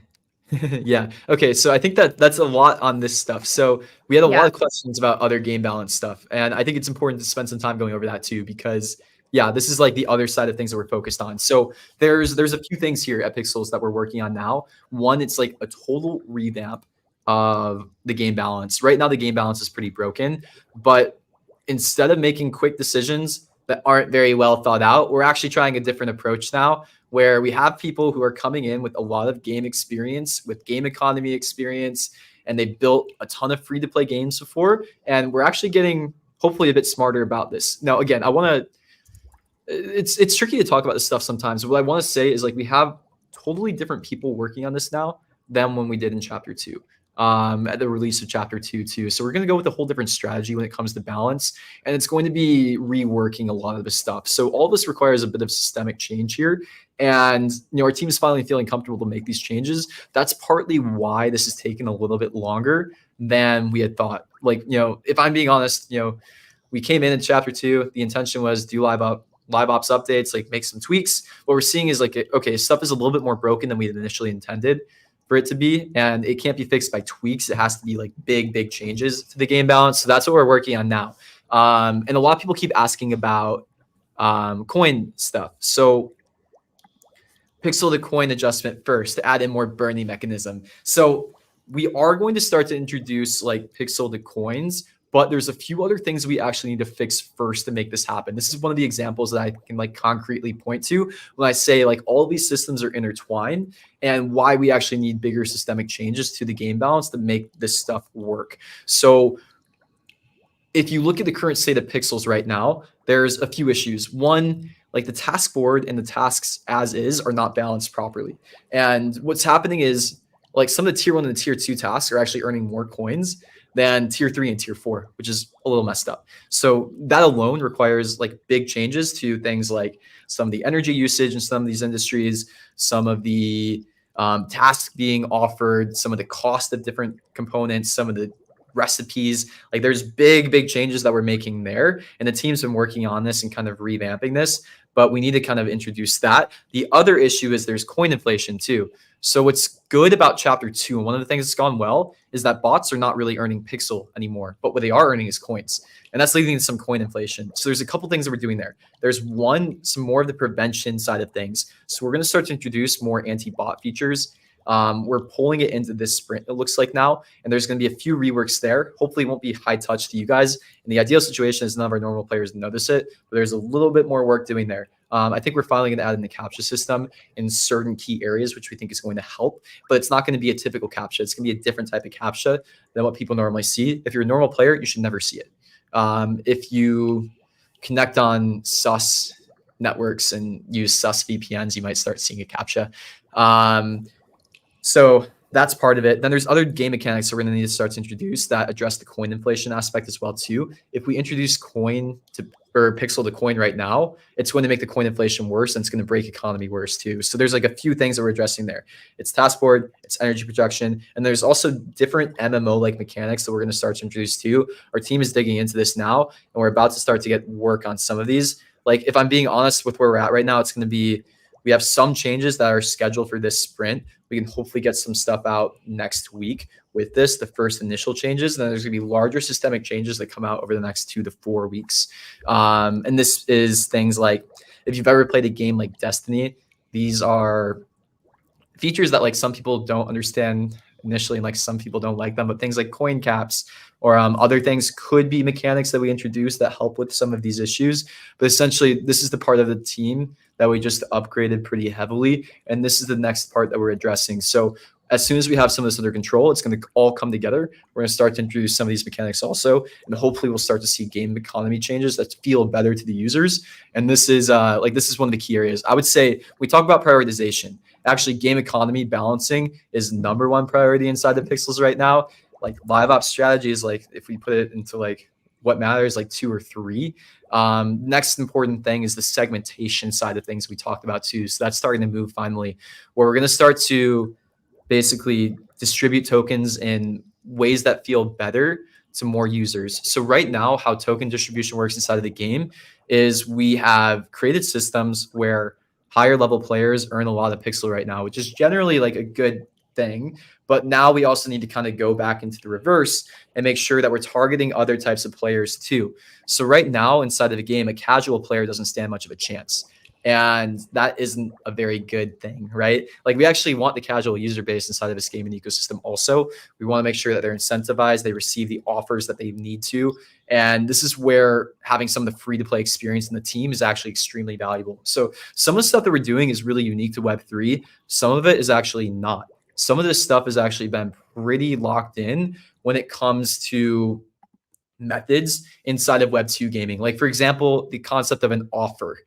yeah. Okay, so I think that's a lot on this stuff. So we had a lot of questions about other game balance stuff, and I think it's important to spend some time going over that too, because this is like the other side of things that we're focused on. So there's a few things here at Pixels that we're working on now. One, it's like a total revamp of the game balance. Right now, the game balance is pretty broken, but instead of making quick decisions, that aren't very well thought out. We're actually trying a different approach now where we have people who are coming in with a lot of game experience, with game economy experience, and they built a ton of free-to-play games before. And we're actually getting hopefully a bit smarter about this. Now, again, I want to, it's tricky to talk about this stuff sometimes. What I want to say is like we have totally different people working on this now than when we did in chapter 2. At the release of chapter 2 too. So we're going to go with a whole different strategy when it comes to balance, and it's going to be reworking a lot of the stuff. So all this requires a bit of systemic change here, and our team is finally feeling comfortable to make these changes. That's partly why this is taking a little bit longer than we had thought. Like, if I'm being honest, we came in chapter 2, the intention was do live ops updates, like make some tweaks. What we're seeing is like, okay, stuff is a little bit more broken than we had initially intended for it to be, and it can't be fixed by tweaks. It has to be like big changes to the game balance. So that's what we're working on now. And a lot of people keep asking about coin stuff. So pixel to coin adjustment first to add in more burning mechanism. So we are going to start to introduce like pixel to coins, but there's a few other things we actually need to fix first to make this happen. This is one of the examples that I can like concretely point to when I say like all of these systems are intertwined and why we actually need bigger systemic changes to the game balance to make this stuff work. So if you look at the current state of pixels right now, there's a few issues. One, like the task board and the tasks as is are not balanced properly. And what's happening is like some of the tier 1 and the tier 2 tasks are actually earning more coins than tier 3 and tier 4, which is a little messed up. So that alone requires like big changes to things like some of the energy usage in some of these industries, some of the tasks being offered, some of the cost of different components, some of the recipes. Like there's big changes that we're making there, and the team's been working on this and kind of revamping this, but we need to kind of introduce that. The other issue is there's coin inflation too. So what's good about chapter 2, and one of the things that's gone well, is that bots are not really earning pixel anymore, but what they are earning is coins, and that's leading to some coin inflation. So there's a couple things that we're doing there. There's some more of the prevention side of things. So we're going to start to introduce more anti-bot features. We're pulling it into this sprint, it looks like now, and there's going to be a few reworks there. Hopefully it won't be high touch to you guys. And the ideal situation is none of our normal players notice it, but there's a little bit more work doing there. I think we're finally going to add in the CAPTCHA system in certain key areas, which we think is going to help, but it's not going to be a typical CAPTCHA. It's going to be a different type of CAPTCHA than what people normally see. If you're a normal player, you should never see it. If you connect on sus networks and use sus VPNs, you might start seeing a CAPTCHA. So that's part of it. Then there's other game mechanics that we're going to need to start to introduce that address the coin inflation aspect as well too. If we introduce coin to or pixel to coin right now, it's going to make the coin inflation worse, and it's going to break economy worse too. So there's like a few things that we're addressing there. It's task board, it's energy projection, and there's also different MMO like mechanics that we're going to start to introduce too. Our team is digging into this now, and we're about to start to get work on some of these. Like if I'm being honest with where we're at right now, it's going to be, we have some changes that are scheduled for this sprint. We can hopefully get some stuff out next week with this, the first initial changes. And then there's going to be larger systemic changes that come out over the next 2 to 4 weeks. And this is things like, if you've ever played a game like Destiny, these are features that like some people don't understand initially, and like some people don't like them, but things like coin caps or other things could be mechanics that we introduce that help with some of these issues. But essentially, this is the part of the team that we just upgraded pretty heavily, and this is the next part that we're addressing. So as soon as we have some of this under control, it's going to all come together. We're going to start to introduce some of these mechanics also, and hopefully we'll start to see game economy changes that feel better to the users. And this is this is one of the key areas. I would say we talk about prioritization. Actually, game economy balancing is #1 priority inside the Pixels right now. Like live ops strategies, like if we put it into like what matters, like 2 or 3. Next important thing is the segmentation side of things we talked about too. So that's starting to move finally, where we're going to start to basically distribute tokens in ways that feel better to more users. So right now, how token distribution works inside of the game is we have created systems where higher level players earn a lot of pixel right now, which is generally like a good thing. But now we also need to kind of go back into the reverse and make sure that we're targeting other types of players too. So right now inside of the game, a casual player doesn't stand much of a chance. And that isn't a very good thing, right? Like we actually want the casual user base inside of this gaming ecosystem also. We want to make sure that they're incentivized, they receive the offers that they need to. And this is where having some of the free to play experience in the team is actually extremely valuable. So some of the stuff that we're doing is really unique to Web3. Some of it is actually not. Some of this stuff has actually been pretty locked in when it comes to methods inside of Web2 gaming. Like, for example, the concept of an offer,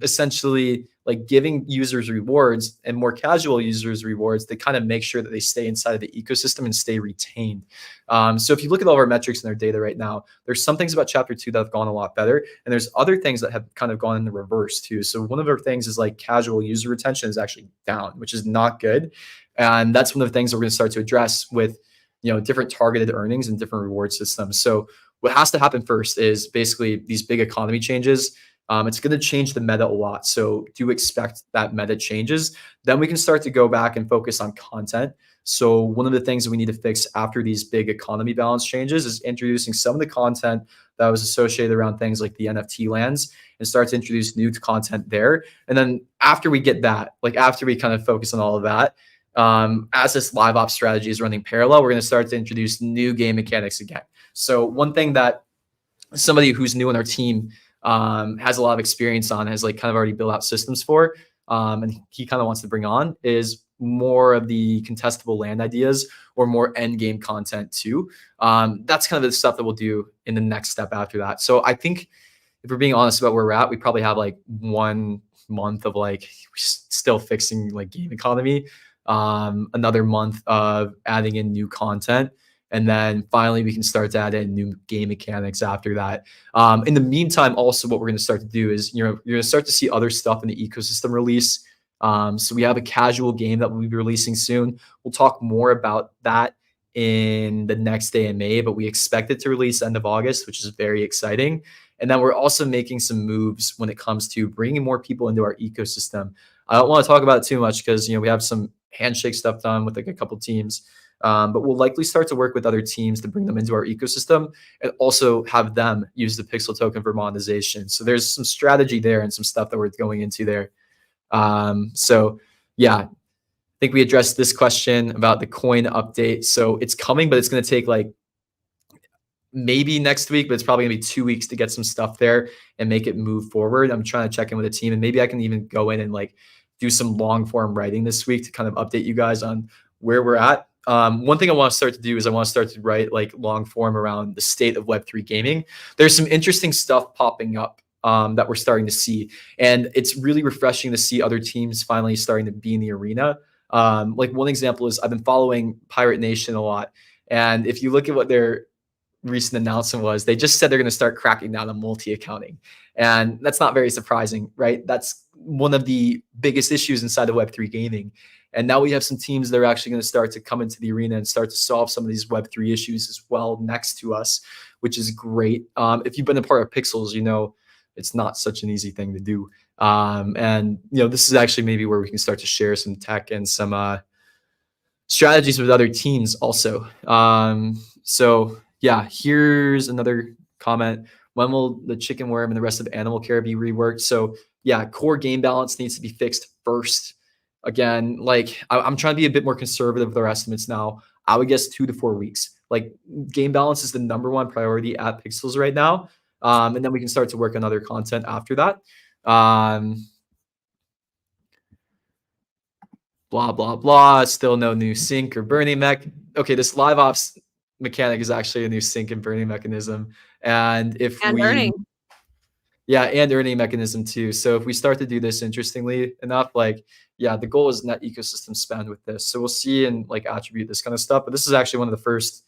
essentially like giving users rewards and more casual users rewards to kind of make sure that they stay inside of the ecosystem and stay retained. So if you look at all of our metrics and our data right now, there's some things about chapter 2 that have gone a lot better. And there's other things that have kind of gone in the reverse too. So one of our things is like casual user retention is actually down, which is not good. And that's one of the things that we're going to start to address with different targeted earnings and different reward systems. So what has to happen first is basically these big economy changes. It's going to change the meta a lot. So do expect that meta changes. Then we can start to go back and focus on content. So one of the things that we need to fix after these big economy balance changes is introducing some of the content that was associated around things like the NFT lands and start to introduce new content there. And then after we get that, like after we kind of focus on all of that, as this live ops strategy is running parallel, we're going to start to introduce new game mechanics again. So one thing that somebody who's new on our team has a lot of experience on, has like kind of already built out systems for, and he kind of wants to bring on is more of the contestable land ideas or more end game content too. That's kind of the stuff that we'll do in the next step after that. So I think if we're being honest about where we're at, we probably have like 1 month of like still fixing like game economy, another month of adding in new content, and then finally we can start to add in new game mechanics after that. In the meantime, also what we're going to start to do is you're going to start to see other stuff in the ecosystem release. So we have a casual game that we'll be releasing soon. We'll talk more about that in the next AMA, but we expect it to release end of August, which is very exciting. And then we're also making some moves when it comes to bringing more people into our ecosystem. I don't want to talk about it too much because we have some handshake stuff done with like a couple teams, but we'll likely start to work with other teams to bring them into our ecosystem and also have them use the Pixel token for monetization. So there's some strategy there and some stuff that we're going into there. So yeah, I think we addressed this question about the coin update. So it's coming, but it's going to take like maybe next week, but it's probably gonna be 2 weeks to get some stuff there and make it move forward. I'm trying to check in with the team, and maybe I can even go in and like do some long form writing this week to kind of update you guys on where we're at. One thing I want to start to do is I want to start to write like long form around the state of Web3 gaming. There's some interesting stuff popping up that we're starting to see, and it's really refreshing to see other teams finally starting to be in the arena. Like one example is I've been following Pirate Nation a lot, and if you look at what their recent announcement was, they just said they're going to start cracking down on multi-accounting. And that's not very surprising, right? That's one of the biggest issues inside of Web3 gaming. And now we have some teams that are actually going to start to come into the arena and start to solve some of these Web3 issues as well next to us, which is great. If you've been a part of Pixels, it's not such an easy thing to do. And this is actually maybe where we can start to share some tech and some strategies with other teams also. So yeah, here's another comment. When will the chicken worm and the rest of animal care be reworked? So yeah, core game balance needs to be fixed first. Again, like I'm trying to be a bit more conservative with our estimates now. I would guess 2 to 4 weeks. Like game balance is the #1 priority at Pixels right now. And then we can start to work on other content after that. Blah, blah, blah. Still no new sync or burning mech. Okay, this live ops mechanic is actually a new sync and burning mechanism. And yeah, and earning mechanism too. So if we start to do this interestingly enough, like, yeah, the goal is net ecosystem spend with this. So we'll see and like attribute this kind of stuff. But this is actually one of the first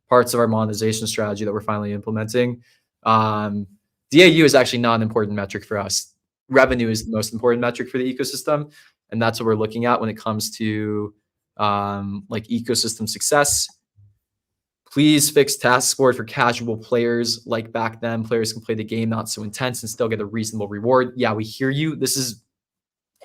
parts of our monetization strategy that we're finally implementing. DAU is actually not an important metric for us. Revenue is the most important metric for the ecosystem. And that's what we're looking at when it comes to like ecosystem success. Please fix task score for casual players. Like back then, players can play the game not so intense and still get a reasonable reward. Yeah, we hear you. This is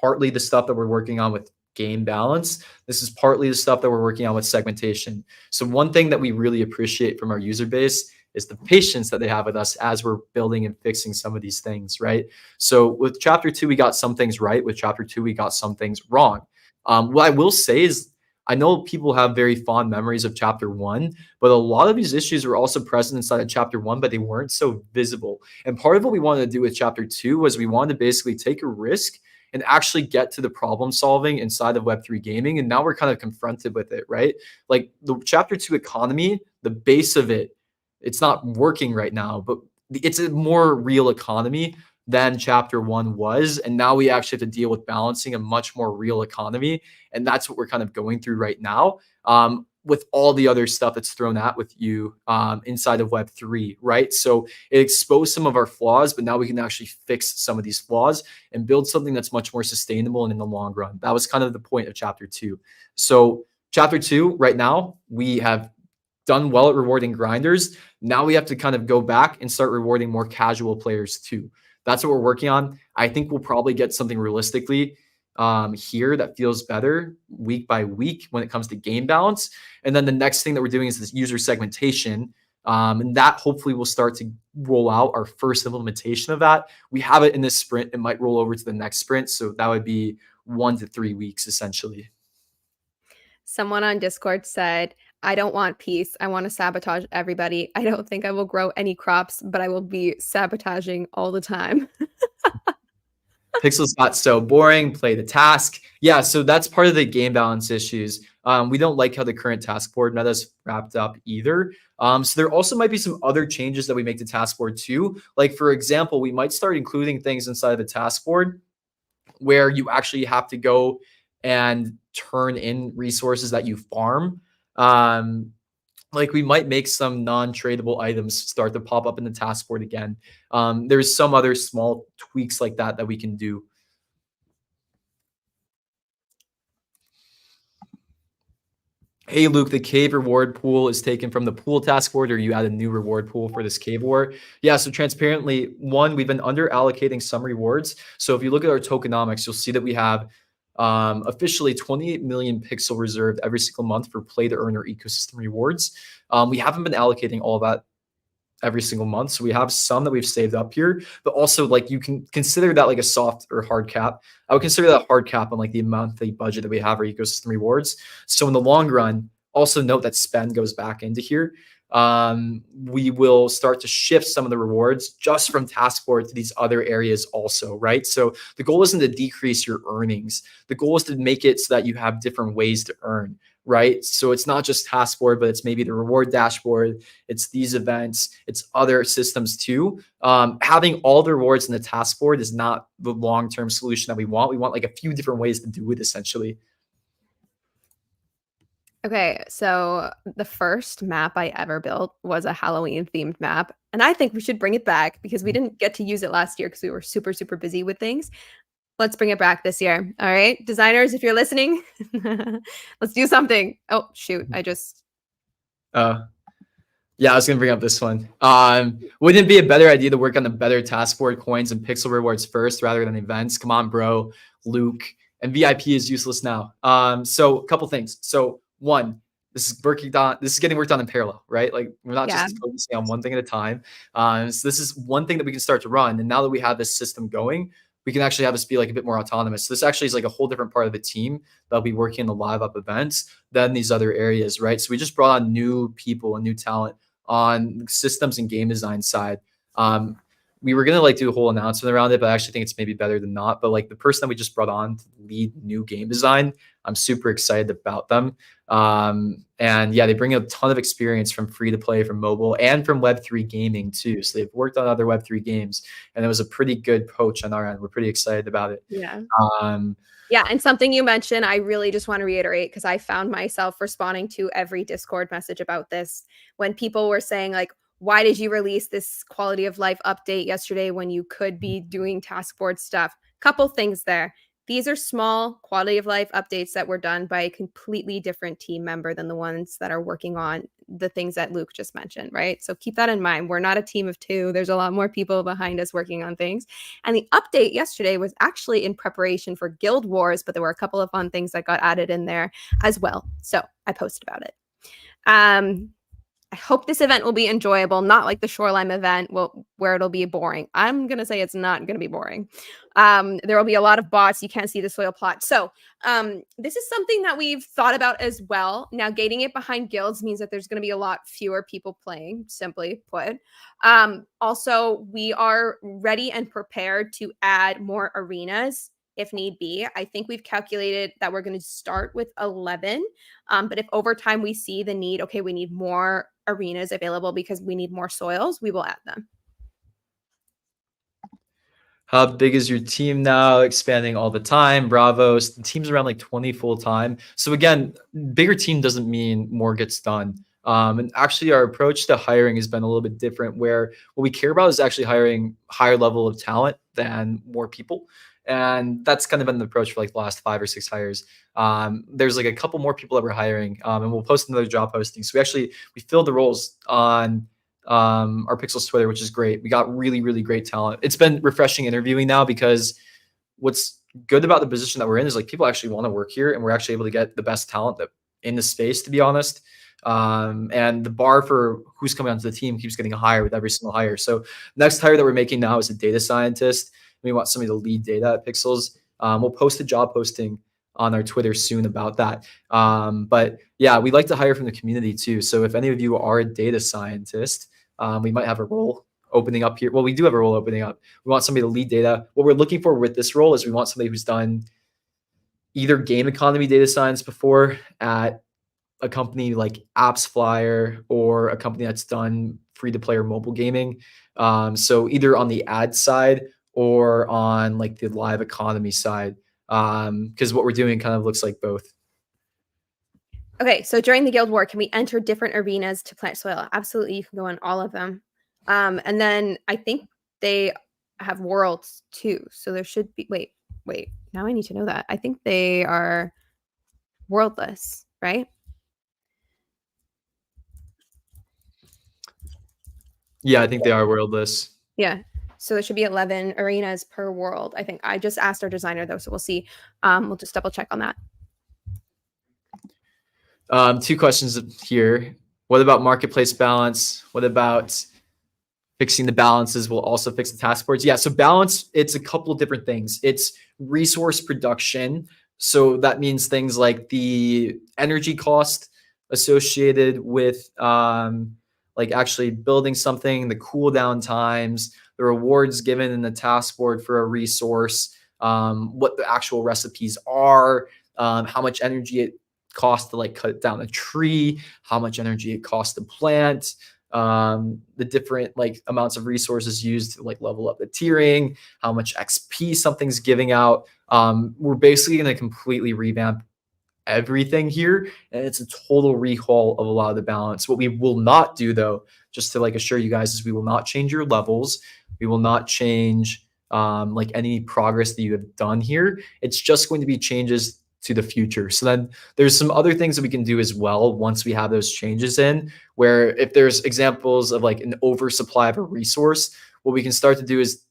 partly the stuff that we're working on with game balance. This is partly the stuff that we're working on with segmentation. So one thing that we really appreciate from our user base is the patience that they have with us as we're building and fixing some of these things, right? So with chapter 2, we got some things right. With chapter 2, we got some things wrong. What I will say is, I know people have very fond memories of chapter 1, but a lot of these issues were also present inside of chapter 1, but they weren't so visible. And part of what we wanted to do with chapter 2 was we wanted to basically take a risk and actually get to the problem solving inside of Web3 gaming. And now we're kind of confronted with it, right? Like the chapter 2 economy, the base of it, it's not working right now, but it's a more real economy than chapter 1 was. And now we actually have to deal with balancing a much more real economy. And that's what we're kind of going through right now. With all the other stuff that's thrown at with you inside of Web3, right? So it exposed some of our flaws, but now we can actually fix some of these flaws and build something that's much more sustainable and in the long run. That was kind of the point of chapter 2. So chapter 2, right now, we have done well at rewarding grinders. Now we have to kind of go back and start rewarding more casual players too. That's what we're working on. I think we'll probably get something realistically here that feels better week by week when it comes to game balance. And then the next thing that we're doing is this user segmentation. And that hopefully will start to roll out our first implementation of that. We have it in this sprint. It might roll over to the next sprint. So that would be 1 to 3 weeks essentially. Someone on Discord said, I don't want peace. I want to sabotage everybody. I don't think I will grow any crops, but I will be sabotaging all the time. Pixels got so boring, play the task. Yeah, so that's part of the game balance issues. We don't like how the current task board meta is wrapped up either. So there also might be some other changes that we make to task board too. Like for example, we might start including things inside of the task board where you actually have to go and turn in resources that you farm. Like we might make some non-tradable items start to pop up in the task board again. There's some other small tweaks like that that we can do. Hey, Luke, the cave reward pool is taken from the pool task board, or you add a new reward pool for this cave war? Yeah, so transparently, one, we've been under allocating some rewards. So if you look at our tokenomics, you'll see that we have officially 28 million pixel reserved every single month for play to earn or ecosystem rewards. We haven't been allocating all of that every single month. So we have some that we've saved up here, but also like you can consider that like a soft or hard cap. I would consider that hard cap on like the monthly budget that we have for ecosystem rewards. So in the long run, also note that spend goes back into here. We will start to shift some of the rewards just from task board to these other areas also, right? So the goal isn't to decrease your earnings. The goal is to make it so that you have different ways to earn, right? So it's not just task board, but it's maybe the reward dashboard. It's these events. It's other systems too. Having all the rewards in the task board is not the long-term solution that we want. We want like a few different ways to do it essentially. Okay, so the first map I ever built was a Halloween themed map. And I think we should bring it back because we didn't get to use it last year because we were super, super busy with things. Let's bring it back this year. All right, designers, if you're listening, let's do something. Oh, shoot. Yeah, I was gonna bring up this one. Wouldn't it be a better idea to work on the better task board coins and pixel rewards first rather than events? Come on, bro, Luke. And VIP is useless now. So a couple things. So one, this is getting worked on in parallel, right? Like we're not just focusing on one thing at a time. So this is one thing that we can start to run. And now that we have this system going, we can actually have this be like a bit more autonomous. So this actually is like a whole different part of the team that'll be working in the live up events than these other areas, right? So we just brought on new people and new talent on systems and game design side. We were gonna like do a whole announcement around it, but I actually think it's maybe better than not. But like the person that we just brought on to lead new game design, I'm super excited about them. And yeah, they bring a ton of experience from free to play, from mobile, and from Web3 gaming too. So they've worked on other Web3 games, and it was a pretty good poach on our end. We're pretty excited about it. Yeah. Yeah, and something you mentioned, I really just want to reiterate because I found myself responding to every Discord message about this when people were saying like, why did you release this quality of life update yesterday when you could be doing task board stuff? Couple things there. These are small quality of life updates that were done by a completely different team member than the ones that are working on the things that Luke just mentioned, right? So keep that in mind. We're not a team of two. There's a lot more people behind us working on things. And the update yesterday was actually in preparation for Guild Wars, but there were a couple of fun things that got added in there as well. So I posted about it. I hope this event will be enjoyable, not like the Shoreline event where it'll be boring. I'm going to say it's not going to be boring. There will be a lot of bots. You can't see the soil plot. So this is something that we've thought about as well. Now, gating it behind guilds means that there's going to be a lot fewer people playing, simply put. Also, we are ready and prepared to add more arenas if need be. I think we've calculated that we're going to start with 11. But if over time we see the need, okay, we need more arenas available because we need more soils, we will add them. How big is your team now? Expanding all the time. Bravo. The team's around like 20 full time. So again, bigger team doesn't mean more gets done. And actually, our approach to hiring has been a little bit different, where what we care about is actually hiring higher level of talent than more people. And that's kind of been the approach for like the last 5 or 6 hires. There's like a couple more people that we're hiring, and we'll post another job posting. So we filled the roles on our Pixels Twitter, which is great. We got really, really great talent. It's been refreshing interviewing now, because what's good about the position that we're in is like people actually want to work here, and we're actually able to get the best talent that in the space, to be honest. And the bar for who's coming onto the team keeps getting higher with every single hire. So next hire that we're making now is a data scientist. We want somebody to lead data at Pixels. We'll post a job posting on our Twitter soon about that. But yeah, we like to hire from the community too. So if any of you are a data scientist, we might have a role opening up here. Well, we do have a role opening up. We want somebody to lead data. What we're looking for with this role is we want somebody who's done either game economy data science before at a company like AppsFlyer, or a company that's done free-to-play or mobile gaming. So either on the ad side or on like the live economy side, because what we're doing kind of looks like both. Okay, so during the Guild War, can we enter different arenas to plant soil? Absolutely, you can go on all of them. And then I think they have worlds too. So there should be, wait, now I need to know that. I think they are worldless, right? Yeah, I think they are worldless. Yeah. So there should be 11 arenas per world. I think I just asked our designer though, so we'll see. We'll just double check on that. 2 questions here. What about marketplace balance? What about fixing the balances will also fix the task boards? Yeah, so balance, it's a couple of different things. It's resource production. So that means things like the energy cost associated with like actually building something, the cooldown times, the rewards given in the task board for a resource, what the actual recipes are, how much energy it costs to like cut down a tree, how much energy it costs to plant, the different like amounts of resources used to like level up the tiering, how much XP something's giving out. We're basically going to completely revamp everything here, and it's a total rehaul of a lot of the balance. What we will not do though, just to like assure you guys, is we will not change your levels. We will not change like any progress that you have done here. It's just going to be changes to the future. So then there's some other things that we can do as well once we have those changes in, where if there's examples of like an oversupply of a resource, what we can start to do is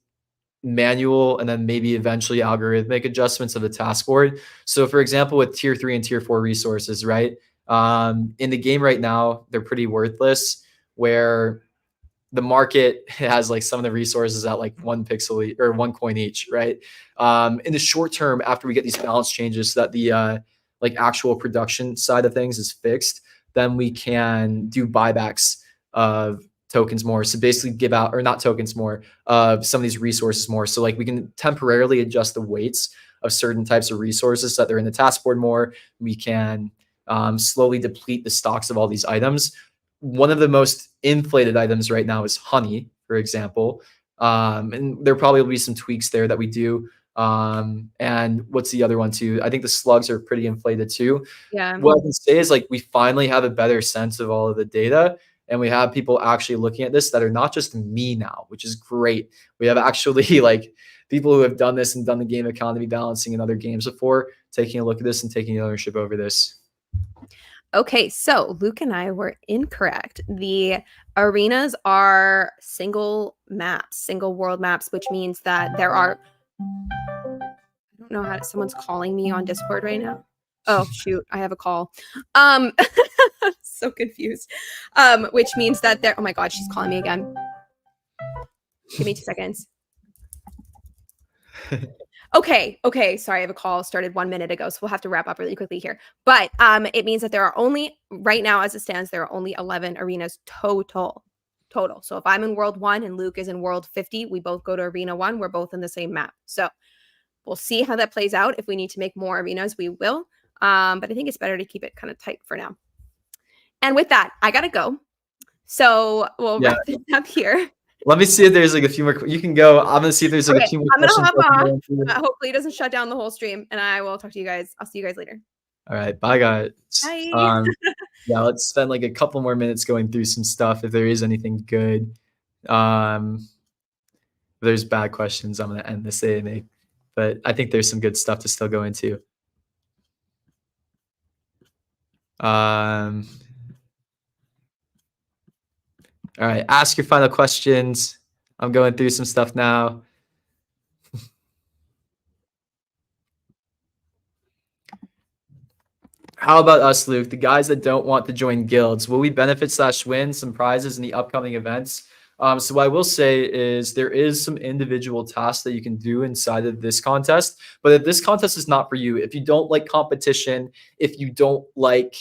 manual and then maybe eventually algorithmic adjustments of the task board. So for example, with tier 3 and tier 4 resources, right? In the game right now, they're pretty worthless, where the market has like some of the resources at like 1 pixel or 1 coin each, right? In the short term, after we get these balance changes so that the like actual production side of things is fixed, then we can do buybacks of tokens more. So basically give out, or not tokens more, of some of these resources more. So like we can temporarily adjust the weights of certain types of resources so that they're in the task board more. We can slowly deplete the stocks of all these items. One of the most inflated items right now is honey, for example. And there probably will be some tweaks there that we do. And what's the other one too? I think the slugs are pretty inflated too. Yeah. What I can say is like we finally have a better sense of all of the data, and we have people actually looking at this that are not just me now, which is great. We have actually like people who have done this and done the game economy balancing in other games before, taking a look at this and taking ownership over this. Okay, so Luke and I were incorrect. The arenas are single maps, single world maps, which means that there are, I don't know how someone's calling me on Discord right now. Oh shoot, I have a call. so confused. Which means that they're, oh my God, she's calling me again. Give me 2 seconds. Okay. Sorry, I have a call started 1 minute ago, so we'll have to wrap up really quickly here. But it means that there are only, right now as it stands, there are only 11 arenas total. So if I'm in World 1 and Luke is in World 50, we both go to Arena 1. We're both in the same map. So we'll see how that plays out. If we need to make more arenas, we will. But I think it's better to keep it kind of tight for now. And with that, I got to go. So we'll wrap this up here. Let me see if there's like a few more. You can go. I'm gonna see if there's like a few more. I'm gonna hop off. Hopefully, it doesn't shut down the whole stream, and I will talk to you guys. I'll see you guys later. All right, bye guys. Bye. Yeah, let's spend like a couple more minutes going through some stuff. If there is anything good, if there's bad questions, I'm gonna end this AMA. But I think there's some good stuff to still go into. All right, ask your final questions. I'm going through some stuff now. How about us, Luke? The guys that don't want to join guilds, will we benefit / win some prizes in the upcoming events? So what I will say is there is some individual tasks that you can do inside of this contest. But if this contest is not for you, if you don't like competition, if you don't like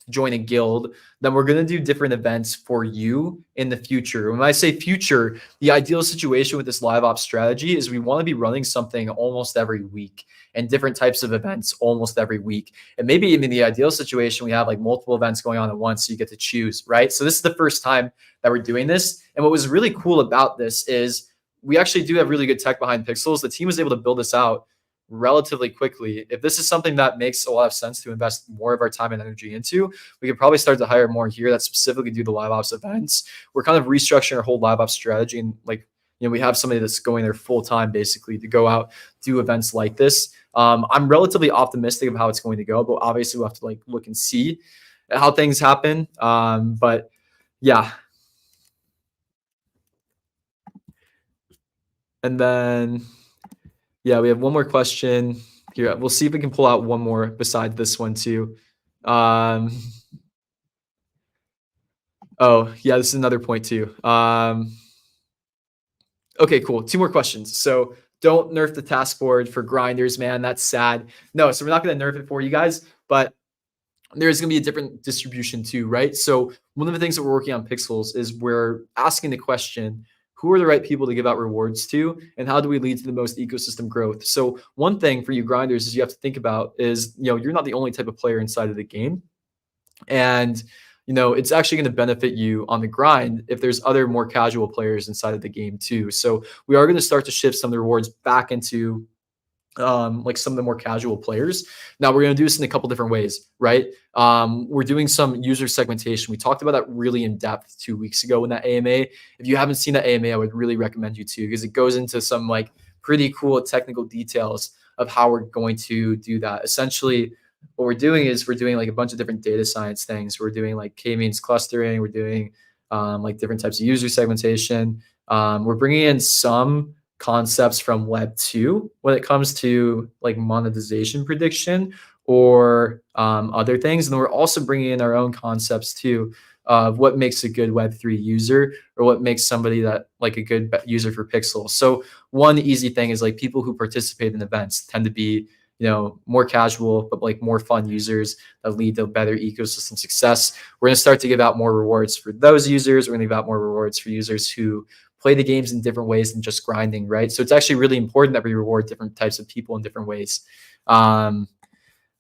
join a guild, then we're going to do different events for you in the future. When I say future, the ideal situation with this live ops strategy is we want to be running something almost every week and different types of events almost every week. And maybe even the ideal situation, we have like multiple events going on at once, so you get to choose, right? So this is the first time that we're doing this. And what was really cool about this is we actually do have really good tech behind Pixels. The team was able to build this out relatively quickly. If this is something that makes a lot of sense to invest more of our time and energy into, we could probably start to hire more here that specifically do the live ops events. We're kind of restructuring our whole live ops strategy, and like, you know, we have somebody that's going there full time basically to go out, do events like this. I'm relatively optimistic of how it's going to go, but obviously we'll have to like look and see how things happen. But yeah. And then yeah, we have one more question here. We'll see if we can pull out one more besides this one too. Oh, yeah, this is another point too. Okay, cool. 2 more questions. So don't nerf the task board for grinders, man. That's sad. No, so we're not going to nerf it for you guys, but there's going to be a different distribution too, right? So one of the things that we're working on Pixels is we're asking the question, who are the right people to give out rewards to, and how do we lead to the most ecosystem growth? So one thing for you grinders is you have to think about is, you know, you're not the only type of player inside of the game. And, you know, it's actually going to benefit you on the grind if there's other more casual players inside of the game too. So we are going to start to shift some of the rewards back into like some of the more casual players. Now we're going to do this in a couple different ways, right? We're doing some user segmentation. We talked about that really in depth 2 weeks ago in that AMA. If you haven't seen that AMA, I would really recommend you to, because it goes into some like pretty cool technical details of how we're going to do that. Essentially, what we're doing is we're doing like a bunch of different data science things. We're doing like k-means clustering. We're doing like different types of user segmentation. We're bringing in some concepts from Web 2 when it comes to like monetization prediction or other things. And then we're also bringing in our own concepts too of what makes a good Web3 user, or what makes somebody that like a good user for Pixel. So one easy thing is like people who participate in events tend to be, you know, more casual, but like more fun users that lead to better ecosystem success. We're going to start to give out more rewards for those users. We're going to give out more rewards for users who play the games in different ways than just grinding, right? So it's actually really important that we reward different types of people in different ways. And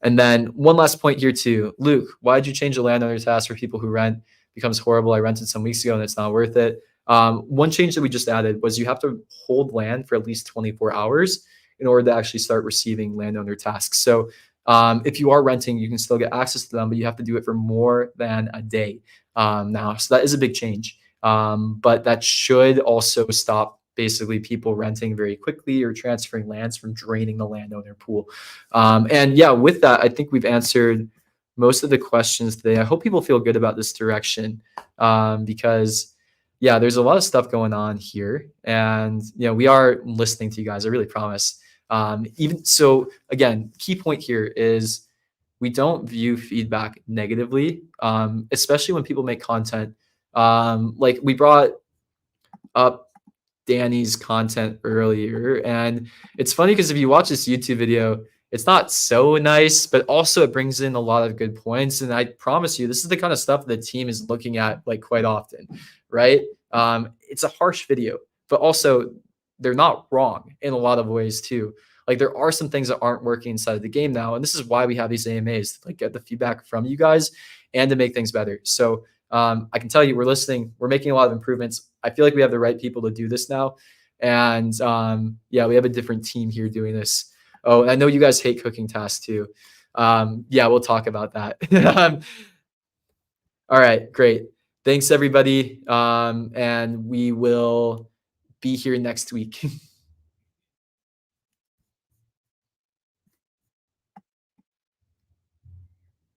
then one last point here too. Luke, why did you change the landowner task for people who rent? Becomes horrible. I rented some weeks ago and it's not worth it. One change that we just added was you have to hold land for at least 24 hours in order to actually start receiving landowner tasks. So if you are renting, you can still get access to them, but you have to do it for more than a day now. So that is a big change. But that should also stop basically people renting very quickly or transferring lands from draining the landowner pool. And yeah, with that, I think we've answered most of the questions today. I hope people feel good about this direction because yeah, there's a lot of stuff going on here, and you know, we are listening to you guys. I really promise. Even so, again, key point here is we don't view feedback negatively, especially when people make content. Like we brought up Danny's content earlier, and it's funny because if you watch this YouTube video, it's not so nice, but also it brings in a lot of good points. And I promise you, this is the kind of stuff the team is looking at like quite often, right? It's a harsh video, but also they're not wrong in a lot of ways too. Like there are some things that aren't working inside of the game now, and this is why we have these AMAs to like get the feedback from you guys and to make things better. So I can tell you, we're listening. We're making a lot of improvements. I feel like we have the right people to do this now, and yeah, we have a different team here doing this. Oh, and I know you guys hate cooking tasks too. Yeah, we'll talk about that. All right, great. Thanks everybody, and we will be here next week.